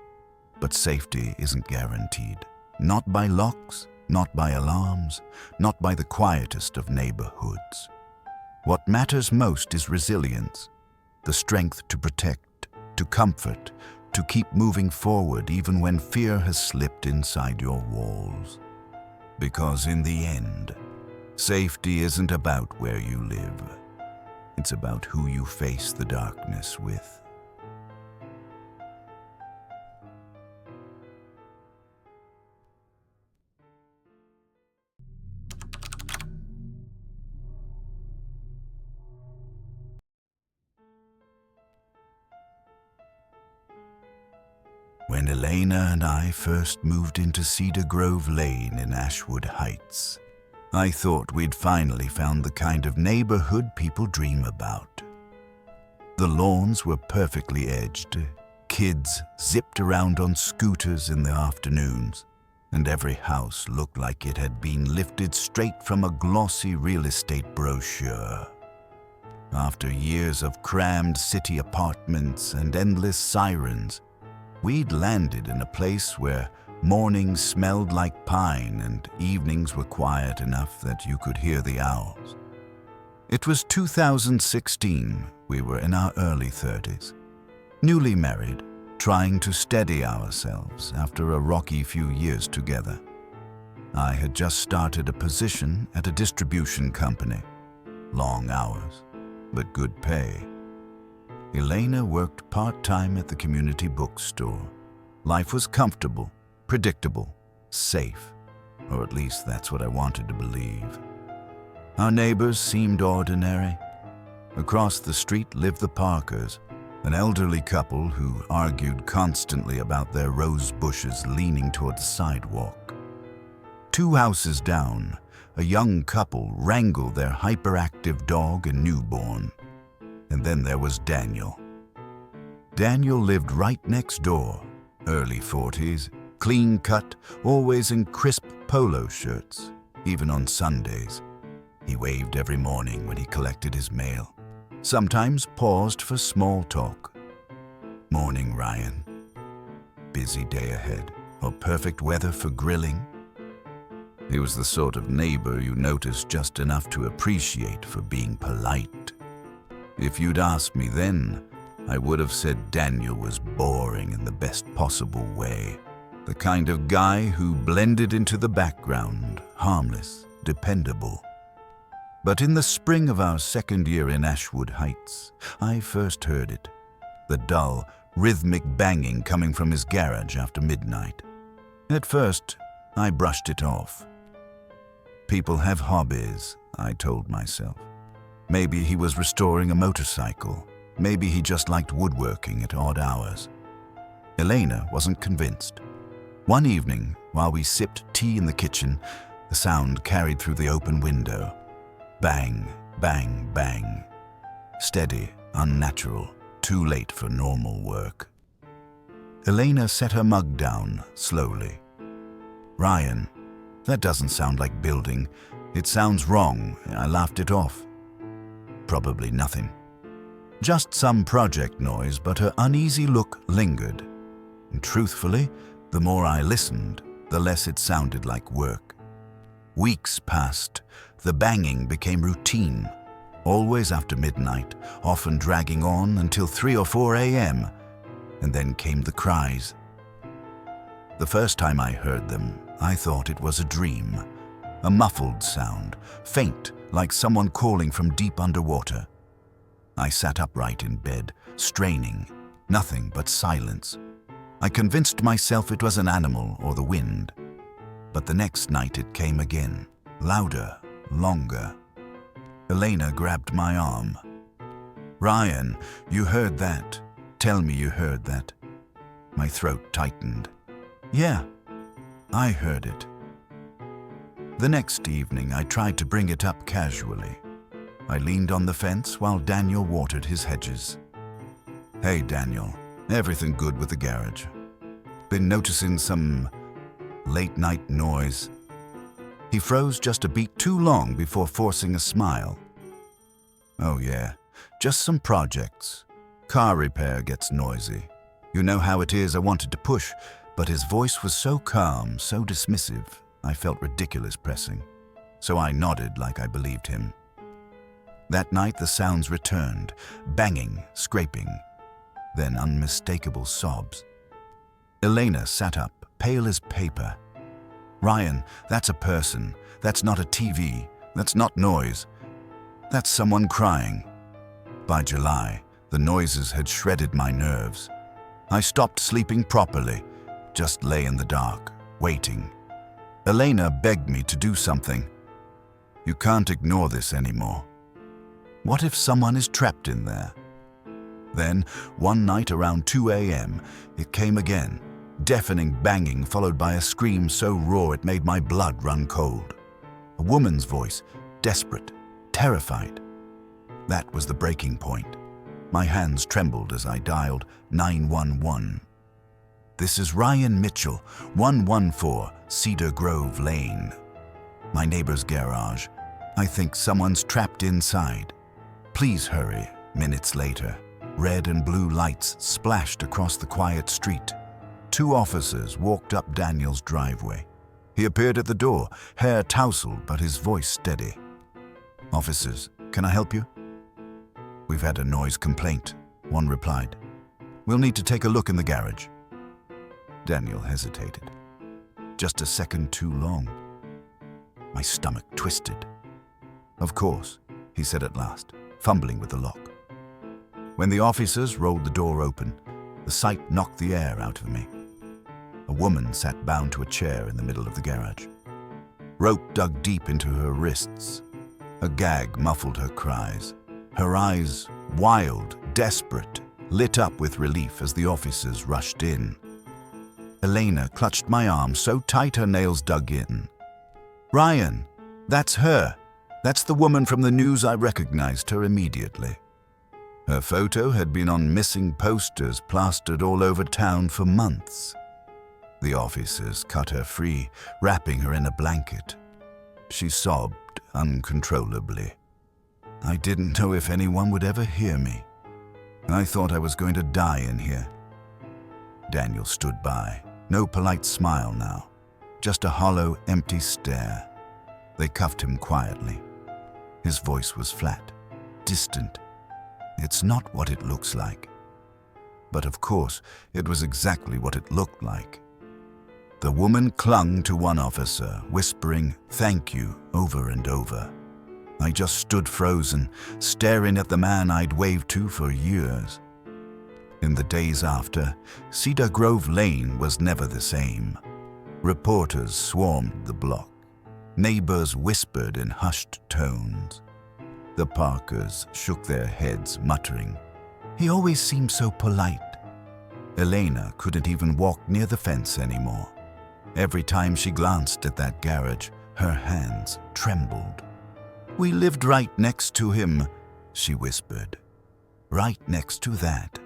But safety isn't guaranteed. Not by locks, not by alarms, not by the quietest of neighborhoods. What matters most is resilience, the strength to protect, to comfort, to keep moving forward even when fear has slipped inside your walls. Because in the end, safety isn't about where you live. It's about who you face the darkness with. When Elena and I first moved into Cedar Grove Lane in Ashwood Heights, I thought we'd finally found the kind of neighborhood people dream about. The lawns were perfectly edged, kids zipped around on scooters in the afternoons, and every house looked like it had been lifted straight from a glossy real estate brochure. After years of crammed city apartments and endless sirens, we'd landed in a place where mornings smelled like pine and evenings were quiet enough that you could hear the owls. It was 2016. We were in our early 30s, newly married, trying to steady ourselves after a rocky few years together. I had just started a position at a distribution company. Long hours, but good pay. Elena worked part-time at the community bookstore. Life was comfortable, predictable, safe, or at least that's what I wanted to believe. Our neighbors seemed ordinary. Across the street lived the Parkers, an elderly couple who argued constantly about their rose bushes leaning toward the sidewalk. 2 houses down, a young couple wrangled their hyperactive dog and newborn. And then there was Daniel. Daniel lived right next door, early 40s, clean cut, always in crisp polo shirts, even on Sundays. He waved every morning when he collected his mail, sometimes paused for small talk. "Morning, Ryan. Busy day ahead, or perfect weather for grilling?" He was the sort of neighbor you notice just enough to appreciate for being polite. If you'd asked me then, I would have said Daniel was boring in the best possible way. The kind of guy who blended into the background, harmless, dependable. But in the spring of our second year in Ashwood Heights, I first heard it. The dull, rhythmic banging coming from his garage after midnight. At first, I brushed it off. People have hobbies, I told myself. Maybe he was restoring a motorcycle. Maybe he just liked woodworking at odd hours. Elena wasn't convinced. One evening, while we sipped tea in the kitchen, the sound carried through the open window. Bang, bang, bang. Steady, unnatural, too late for normal work. Elena set her mug down, slowly. "Ryan, that doesn't sound like building. It sounds wrong." I laughed it off. Probably nothing. Just some project noise, but her uneasy look lingered. And truthfully, the more I listened, the less it sounded like work. Weeks passed. The banging became routine, always after midnight, often dragging on until 3 or 4 a.m., and then came the cries. The first time I heard them, I thought it was a dream, a muffled sound, faint, like someone calling from deep underwater. I sat upright in bed, straining, nothing but silence. I convinced myself it was an animal or the wind. But the next night it came again, louder, longer. Elena grabbed my arm. "Ryan, you heard that. Tell me you heard that." My throat tightened. "Yeah, I heard it." The next evening, I tried to bring it up casually. I leaned on the fence while Daniel watered his hedges. "Hey, Daniel, everything good with the garage? Been noticing some late-night noise?" He froze just a beat too long before forcing a smile. "Oh yeah, just some projects. Car repair gets noisy. You know how it is, I wanted to push, but his voice was so calm, so dismissive, I felt ridiculous pressing. So I nodded like I believed him. That night the sounds returned, banging, scraping, then unmistakable sobs. Elena sat up, pale as paper. "Ryan, that's a person. That's not a TV. That's not noise. That's someone crying." By July, the noises had shredded my nerves. I stopped sleeping properly, just lay in the dark, waiting. Elena begged me to do something. "You can't ignore this anymore. What if someone is trapped in there?" Then, one night around 2 a.m., it came again, deafening banging followed by a scream so raw it made my blood run cold. A woman's voice, desperate, terrified. That was the breaking point. My hands trembled as I dialed 911. "This is Ryan Mitchell, 114 Cedar Grove Lane. My neighbor's garage. I think someone's trapped inside. Please hurry." Minutes later, red and blue lights splashed across the quiet street. 2 officers walked up Daniel's driveway. He appeared at the door, hair tousled but his voice steady. "Officers, can I help you?" "We've had a noise complaint," one replied. "We'll need to take a look in the garage." Daniel hesitated. Just a second too long. My stomach twisted. "Of course," he said at last, fumbling with the lock. When the officers rolled the door open, the sight knocked the air out of me. A woman sat bound to a chair in the middle of the garage. Rope dug deep into her wrists. A gag muffled her cries. Her eyes, wild, desperate, lit up with relief as the officers rushed in. Elena clutched my arm so tight her nails dug in. "Ryan, that's her. That's the woman from the news." I recognized her immediately. Her photo had been on missing posters plastered all over town for months. The officers cut her free, wrapping her in a blanket. She sobbed uncontrollably. I didn't know if anyone would ever hear me. I thought I was going to die in here. Daniel stood by, no polite smile now, just a hollow, empty stare. They cuffed him quietly. His voice was flat, distant. "It's not what it looks like." But of course, it was exactly what it looked like. The woman clung to one officer, whispering, "Thank you," over and over. I just stood frozen, staring at the man I'd waved to for years. In the days after, Cedar Grove Lane was never the same. Reporters swarmed the block. Neighbors whispered in hushed tones. The Parkers shook their heads, muttering, "He always seemed so polite." Elena couldn't even walk near the fence anymore. Every time she glanced at that garage, her hands trembled. "We lived right next to him," she whispered. "Right next to that."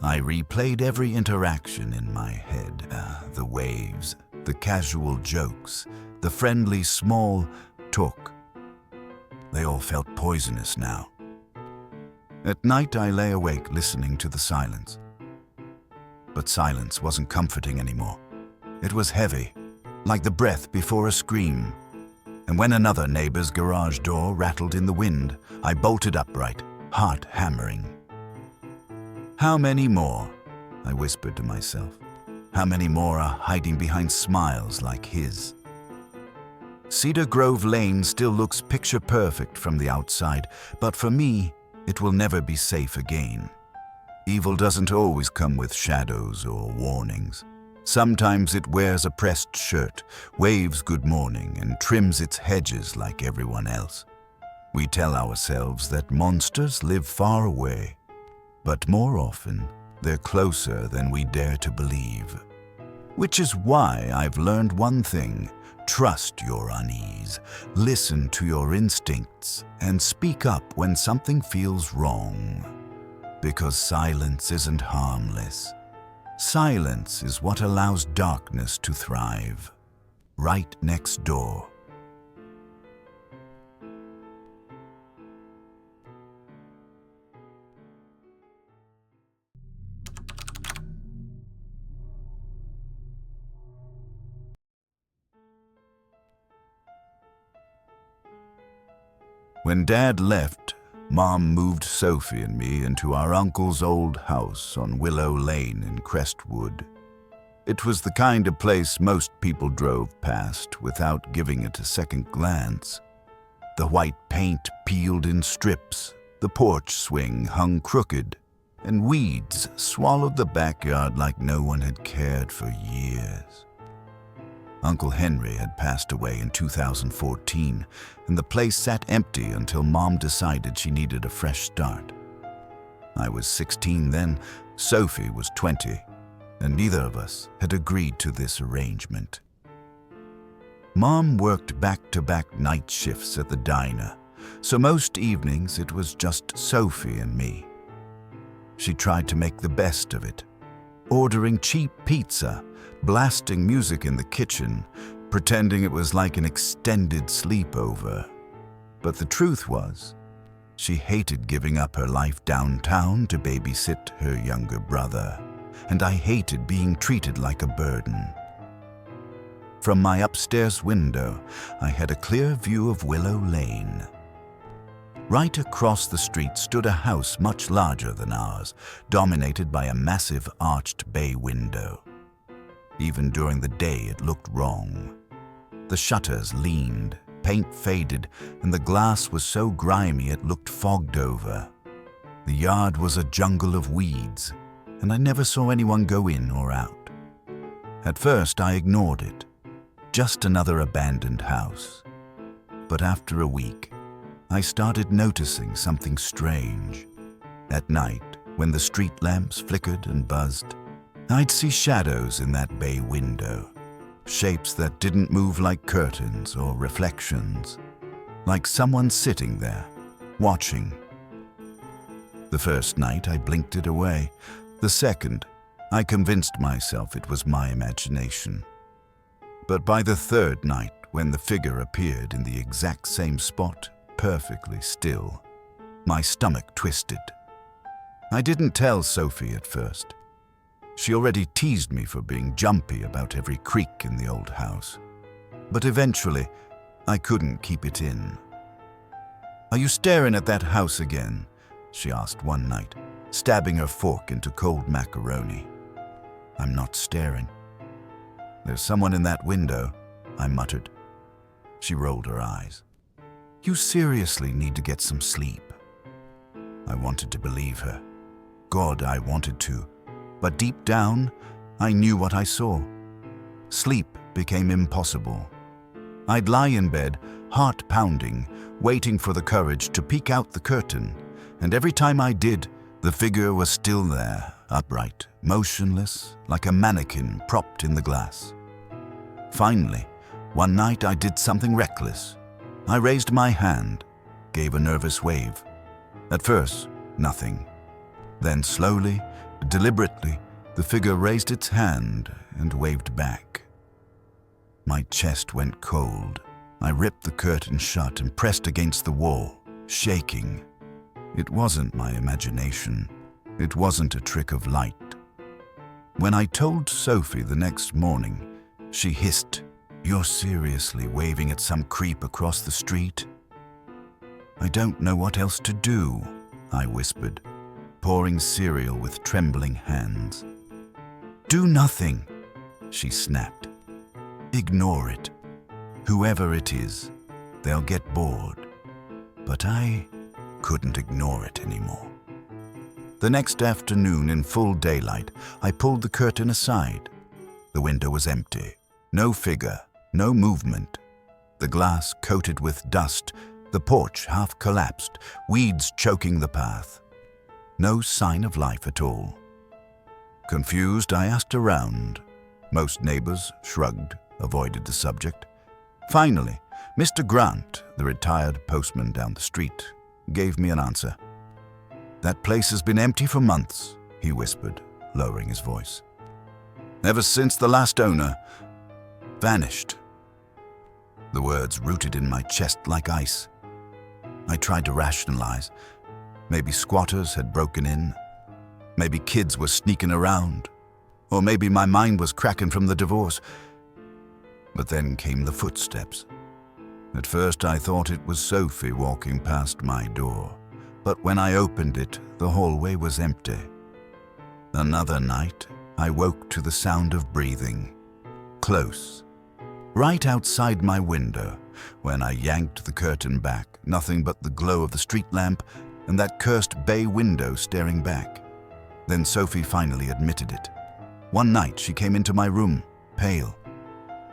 I replayed every interaction in my head. The waves, the casual jokes, the friendly small talk. They all felt poisonous now. At night I lay awake listening to the silence. But silence wasn't comforting anymore. It was heavy, like the breath before a scream. And when another neighbor's garage door rattled in the wind, I bolted upright, heart hammering. "How many more?" I whispered to myself. "How many more are hiding behind smiles like his?" Cedar Grove Lane still looks picture perfect from the outside, but for me, it will never be safe again. Evil doesn't always come with shadows or warnings. Sometimes it wears a pressed shirt, waves good morning, and trims its hedges like everyone else. We tell ourselves that monsters live far away, but more often, they're closer than we dare to believe. Which is why I've learned one thing: Trust your unease, listen to your instincts, and speak up when something feels wrong. Because silence isn't harmless. Silence is what allows darkness to thrive. Right next door. When Dad left, Mom moved Sophie and me into our uncle's old house on Willow Lane in Crestwood. It was the kind of place most people drove past without giving it a second glance. The white paint peeled in strips, the porch swing hung crooked, and weeds swallowed the backyard like no one had cared for years. Uncle Henry had passed away in 2014, and the place sat empty until Mom decided she needed a fresh start. I was 16 then, Sophie was 20, and neither of us had agreed to this arrangement. Mom worked back-to-back night shifts at the diner, so most evenings it was just Sophie and me. She tried to make the best of it, ordering cheap pizza, blasting music in the kitchen, pretending it was like an extended sleepover. But the truth was, she hated giving up her life downtown to babysit her younger brother, and I hated being treated like a burden. From my upstairs window, I had a clear view of Willow Lane. Right across the street stood a house much larger than ours, dominated by a massive arched bay window. Even during the day, it looked wrong. The shutters leaned, paint faded, and the glass was so grimy it looked fogged over. The yard was a jungle of weeds, and I never saw anyone go in or out. At first, I ignored it. Just another abandoned house. But after a week, I started noticing something strange. At night, when the street lamps flickered and buzzed, I'd see shadows in that bay window, shapes that didn't move like curtains or reflections, like someone sitting there, watching. The first night I blinked it away. The second, I convinced myself it was my imagination. But by the third night, when the figure appeared in the exact same spot, perfectly still, my stomach twisted. I didn't tell Sophie at first. She already teased me for being jumpy about every creak in the old house. But eventually, I couldn't keep it in. "Are you staring at that house again?" she asked one night, stabbing her fork into cold macaroni. "I'm not staring." "There's someone in that window," I muttered. She rolled her eyes. "You seriously need to get some sleep." I wanted to believe her. God, I wanted to. But deep down, I knew what I saw. Sleep became impossible. I'd lie in bed, heart pounding, waiting for the courage to peek out the curtain, and every time I did, the figure was still there, upright, motionless, like a mannequin propped in the glass. Finally, one night I did something reckless. I raised my hand, gave a nervous wave. At first, nothing. Then slowly, deliberately, the figure raised its hand and waved back. My chest went cold. I ripped the curtain shut and pressed against the wall, shaking. It wasn't my imagination. It wasn't a trick of light. When I told Sophie the next morning, she hissed, "You're seriously waving at some creep across the street?" "I don't know what else to do," I whispered, pouring cereal with trembling hands. "Do nothing," she snapped. "Ignore it. Whoever it is, they'll get bored." But I couldn't ignore it anymore. The next afternoon, in full daylight, I pulled the curtain aside. The window was empty. No figure, no movement. The glass coated with dust, the porch half collapsed, weeds choking the path. No sign of life at all. Confused, I asked around. Most neighbors shrugged, avoided the subject. Finally, Mr. Grant, the retired postman down the street, gave me an answer. "That place has been empty for months," he whispered, lowering his voice. "Ever since the last owner vanished." The words rooted in my chest like ice. I tried to rationalize. Maybe squatters had broken in. Maybe kids were sneaking around. Or maybe my mind was cracking from the divorce. But then came the footsteps. At first I thought it was Sophie walking past my door. But when I opened it, the hallway was empty. Another night, I woke to the sound of breathing. Close. Right outside my window. When I yanked the curtain back, nothing but the glow of the street lamp and that cursed bay window staring back. Then Sophie finally admitted it. One night she came into my room, pale.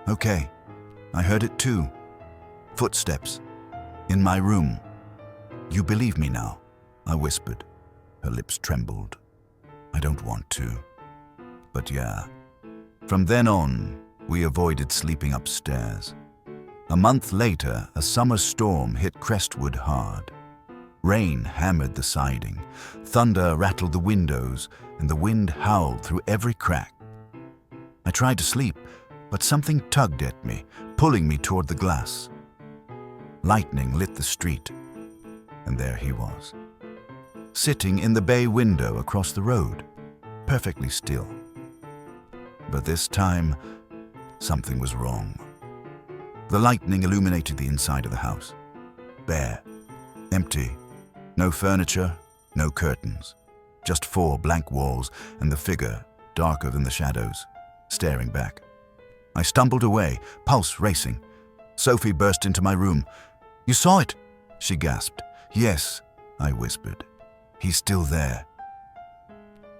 "Okay, I heard it too. Footsteps. In my room." "You believe me now?" I whispered. Her lips trembled. "I don't want to. But yeah." From then on, we avoided sleeping upstairs. A month later, a summer storm hit Crestwood hard. Rain hammered the siding, thunder rattled the windows, and the wind howled through every crack. I tried to sleep, but something tugged at me, pulling me toward the glass. Lightning lit the street, and there he was, sitting in the bay window across the road, perfectly still. But this time, something was wrong. The lightning illuminated the inside of the house. Bare, empty, no furniture, no curtains, just 4 blank walls and the figure, darker than the shadows, staring back. I stumbled away, pulse racing. Sophie burst into my room. "You saw it?" she gasped. "Yes," I whispered. "He's still there."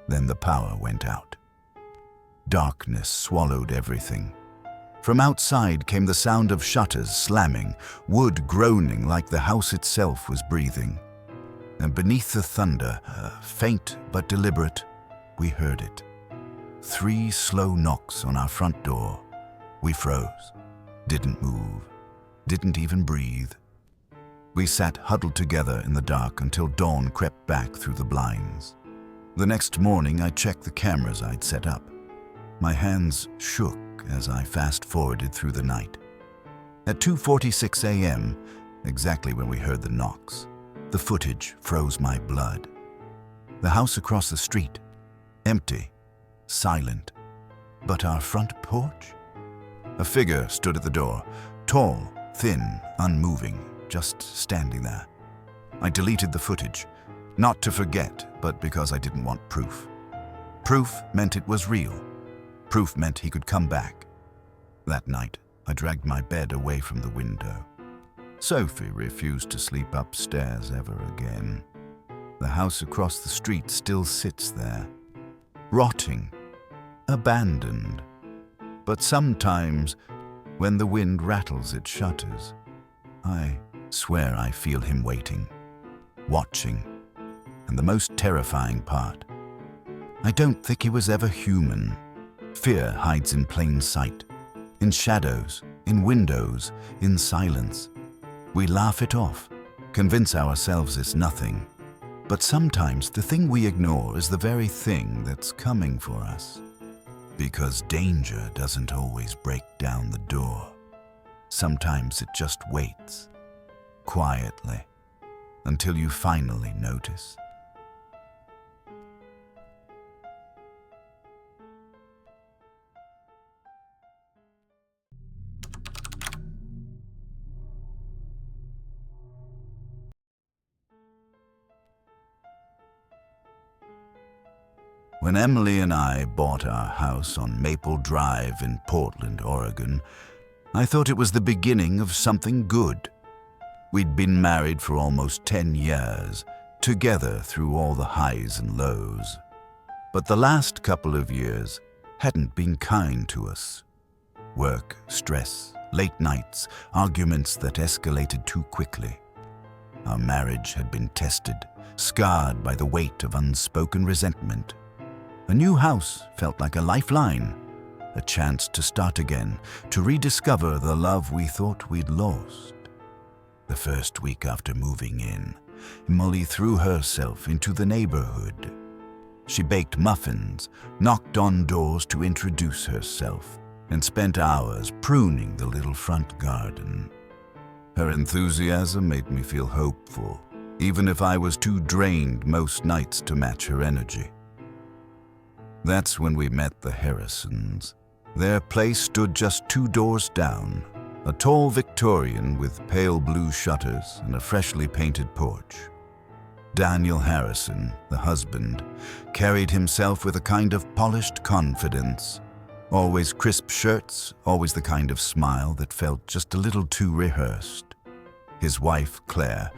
Then the power went out. Darkness swallowed everything. From outside came the sound of shutters slamming, wood groaning like the house itself was breathing. And beneath the thunder, faint but deliberate, we heard it. 3 slow knocks on our front door. We froze, didn't move, didn't even breathe. We sat huddled together in the dark until dawn crept back through the blinds. The next morning, I checked the cameras I'd set up. My hands shook as I fast-forwarded through the night. At 2:46 a.m., exactly when we heard the knocks, the footage froze my blood. The house across the street, empty, silent. But our front porch? A figure stood at the door, tall, thin, unmoving, just standing there. I deleted the footage, not to forget, but because I didn't want proof. Proof meant it was real. Proof meant he could come back. That night, I dragged my bed away from the window. Sophie refused to sleep upstairs ever again. The house across the street still sits there, rotting, abandoned. But sometimes, when the wind rattles its shutters, I swear I feel him waiting, watching. And the most terrifying part, I don't think he was ever human. Fear hides in plain sight, in shadows, in windows, in silence. We laugh it off, convince ourselves it's nothing. But sometimes the thing we ignore is the very thing that's coming for us. Because danger doesn't always break down the door. Sometimes it just waits, quietly, until you finally notice. When Emily and I bought our house on Maple Drive in Portland, Oregon, I thought it was the beginning of something good. We'd been married for almost 10 years, together through all the highs and lows. But the last couple of years hadn't been kind to us. Work, stress, late nights, arguments that escalated too quickly. Our marriage had been tested, scarred by the weight of unspoken resentment. A new house felt like a lifeline, a chance to start again, to rediscover the love we thought we'd lost. The first week after moving in, Molly threw herself into the neighborhood. She baked muffins, knocked on doors to introduce herself, and spent hours pruning the little front garden. Her enthusiasm made me feel hopeful, even if I was too drained most nights to match her energy. That's when we met the Harrisons. Their place stood just 2 doors down, a tall Victorian with pale blue shutters and a freshly painted porch. Daniel Harrison, the husband, carried himself with a kind of polished confidence. Always crisp shirts, always the kind of smile that felt just a little too rehearsed. His wife, Claire,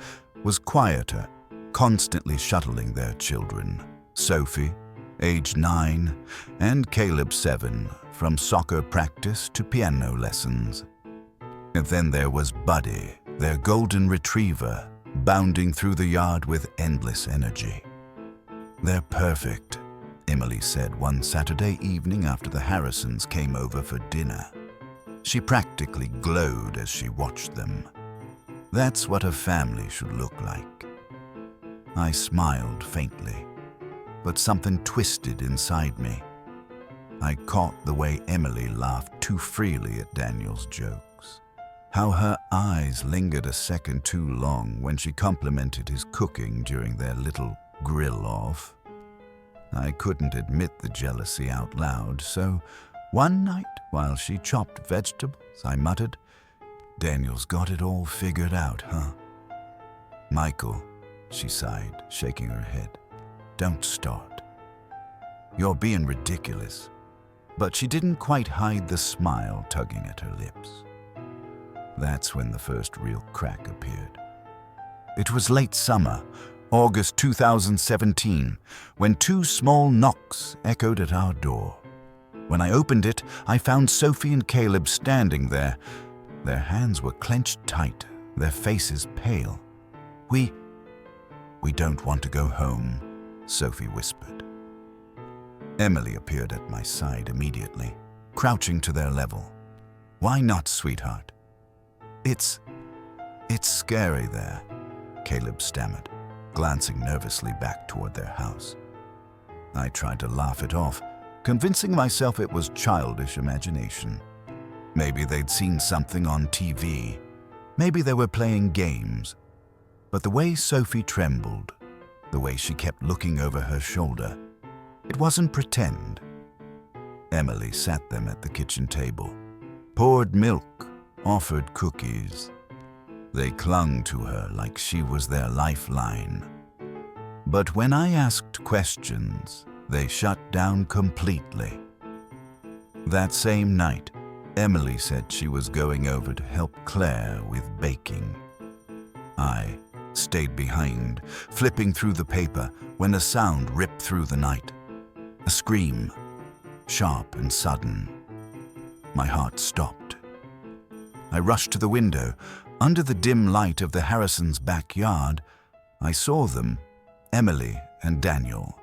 was quieter, constantly shuttling their children, Sophie, age 9, and Caleb, 7, from soccer practice to piano lessons. And then there was Buddy, their golden retriever, bounding through the yard with endless energy. "They're perfect," Emily said one Saturday evening after the Harrisons came over for dinner. She practically glowed as she watched them. That's what a family should look like. I smiled faintly, but something twisted inside me. I caught the way Emily laughed too freely at Daniel's jokes, how her eyes lingered a second too long when she complimented his cooking during their little grill-off. I couldn't admit the jealousy out loud, so one night, while she chopped vegetables, I muttered, "Daniel's got it all figured out, huh?" "Michael," she sighed, shaking her head, "don't start. You're being ridiculous." But she didn't quite hide the smile tugging at her lips. That's when the first real crack appeared. It was late summer, August 2017, when 2 small knocks echoed at our door. When I opened it, I found Sophie and Caleb standing there. Their hands were clenched tight, their faces pale. We don't want to go home," Sophie whispered. Emily appeared at my side immediately, crouching to their level. "Why not, sweetheart?" It's scary there," Caleb stammered, glancing nervously back toward their house. I tried to laugh it off, convincing myself it was childish imagination. Maybe they'd seen something on TV. Maybe they were playing games. But the way Sophie trembled, the way she kept looking over her shoulder, it wasn't pretend. Emily sat them at the kitchen table, poured milk, offered cookies. They clung to her like she was their lifeline. But when I asked questions, they shut down completely. That same night, Emily said she was going over to help Claire with baking. I stayed behind, flipping through the paper, when a sound ripped through the night. A scream, sharp and sudden. My heart stopped. I rushed to the window. Under the dim light of the Harrisons' backyard, I saw them, Emily and Daniel.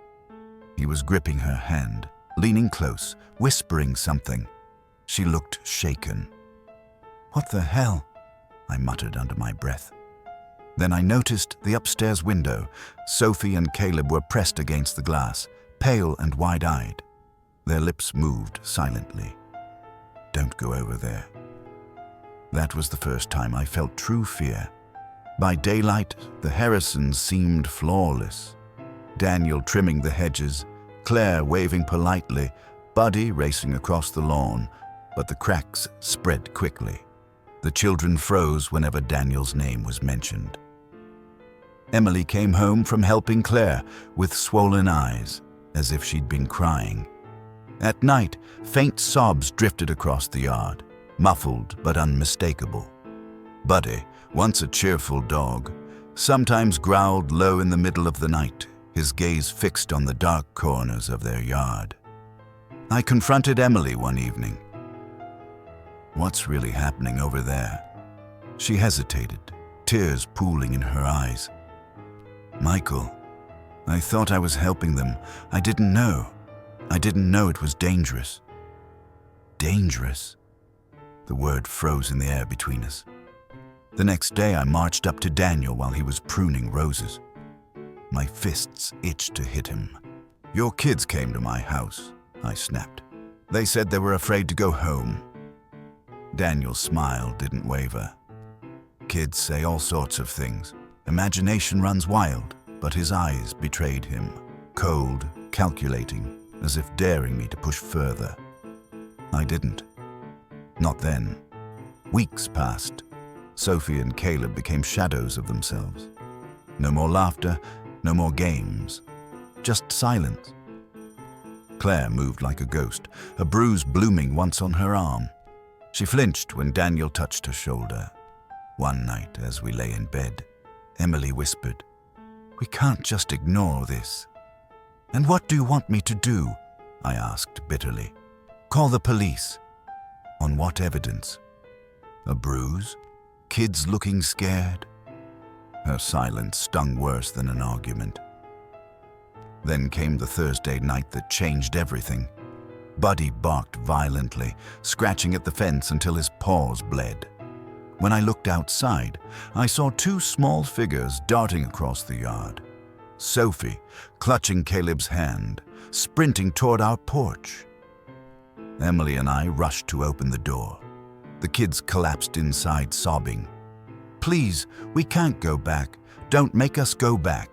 He was gripping her hand, leaning close, whispering something. She looked shaken. "What the hell?" I muttered under my breath. Then I noticed the upstairs window. Sophie and Caleb were pressed against the glass, pale and wide-eyed. Their lips moved silently. "Don't go over there." That was the first time I felt true fear. By daylight, the Harrisons seemed flawless. Daniel trimming the hedges, Claire waving politely, Buddy racing across the lawn, but the cracks spread quickly. The children froze whenever Daniel's name was mentioned. Emily came home from helping Claire with swollen eyes, as if she'd been crying. At night, faint sobs drifted across the yard, muffled but unmistakable. Buddy, once a cheerful dog, sometimes growled low in the middle of the night, his gaze fixed on the dark corners of their yard. I confronted Emily one evening. "What's really happening over there?" She hesitated, tears pooling in her eyes. "Michael, I thought I was helping them. I didn't know. I didn't know it was dangerous." dangerous. The word froze in the air between us. The next day I marched up to Daniel while he was pruning roses. My fists itched to hit him. "Your kids came to my house," I snapped. "They said they were afraid to go home." Daniel's smile didn't waver. "Kids say all sorts of things. Imagination runs wild," but his eyes betrayed him. Cold, calculating, as if daring me to push further. I didn't. Not then. Weeks passed. Sophie and Caleb became shadows of themselves. No more laughter, no more games. Just silence. Claire moved like a ghost, a bruise blooming once on her arm. She flinched when Daniel touched her shoulder. One night, as we lay in bed, Emily whispered, "We can't just ignore this." "And what do you want me to do?" I asked bitterly. "Call the police." "On what evidence? A bruise? Kids looking scared?" Her silence stung worse than an argument. Then came the Thursday night that changed everything. Buddy barked violently, scratching at the fence until his paws bled. When I looked outside, I saw two small figures darting across the yard. Sophie, clutching Caleb's hand, sprinting toward our porch. Emily and I rushed to open the door. The kids collapsed inside, sobbing. "Please, we can't go back. Don't make us go back."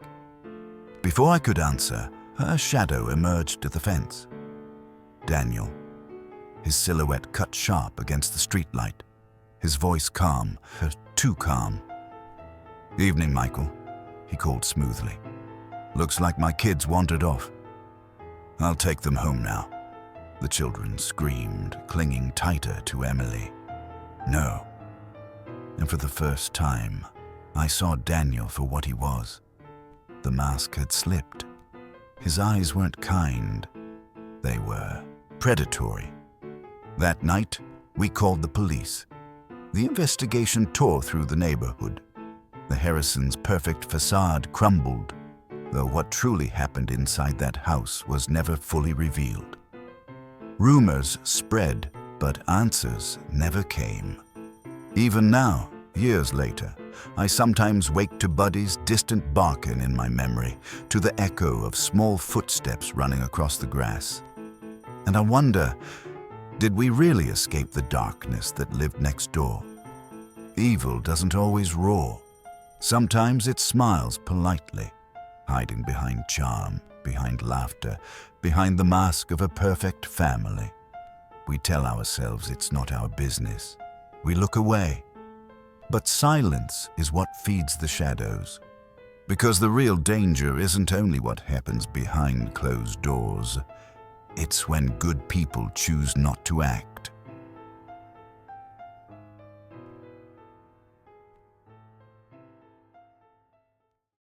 Before I could answer, her shadow emerged at the fence. Daniel, his silhouette cut sharp against the streetlight, his voice calm, too calm. "Evening, Michael," he called smoothly. "Looks like my kids wandered off. I'll take them home now." The children screamed, clinging tighter to Emily. "No." And for the first time, I saw Daniel for what he was. The mask had slipped. His eyes weren't kind. They were predatory. That night, we called the police. The investigation tore through the neighborhood. The Harrisons' perfect facade crumbled, though what truly happened inside that house was never fully revealed. Rumors spread, but answers never came. Even now, years later, I sometimes wake to Buddy's distant barking in my memory, to the echo of small footsteps running across the grass. And I wonder, did we really escape the darkness that lived next door? Evil doesn't always roar. Sometimes it smiles politely, hiding behind charm, behind laughter, behind the mask of a perfect family. We tell ourselves it's not our business. We look away. But silence is what feeds the shadows. Because the real danger isn't only what happens behind closed doors. It's when good people choose not to act.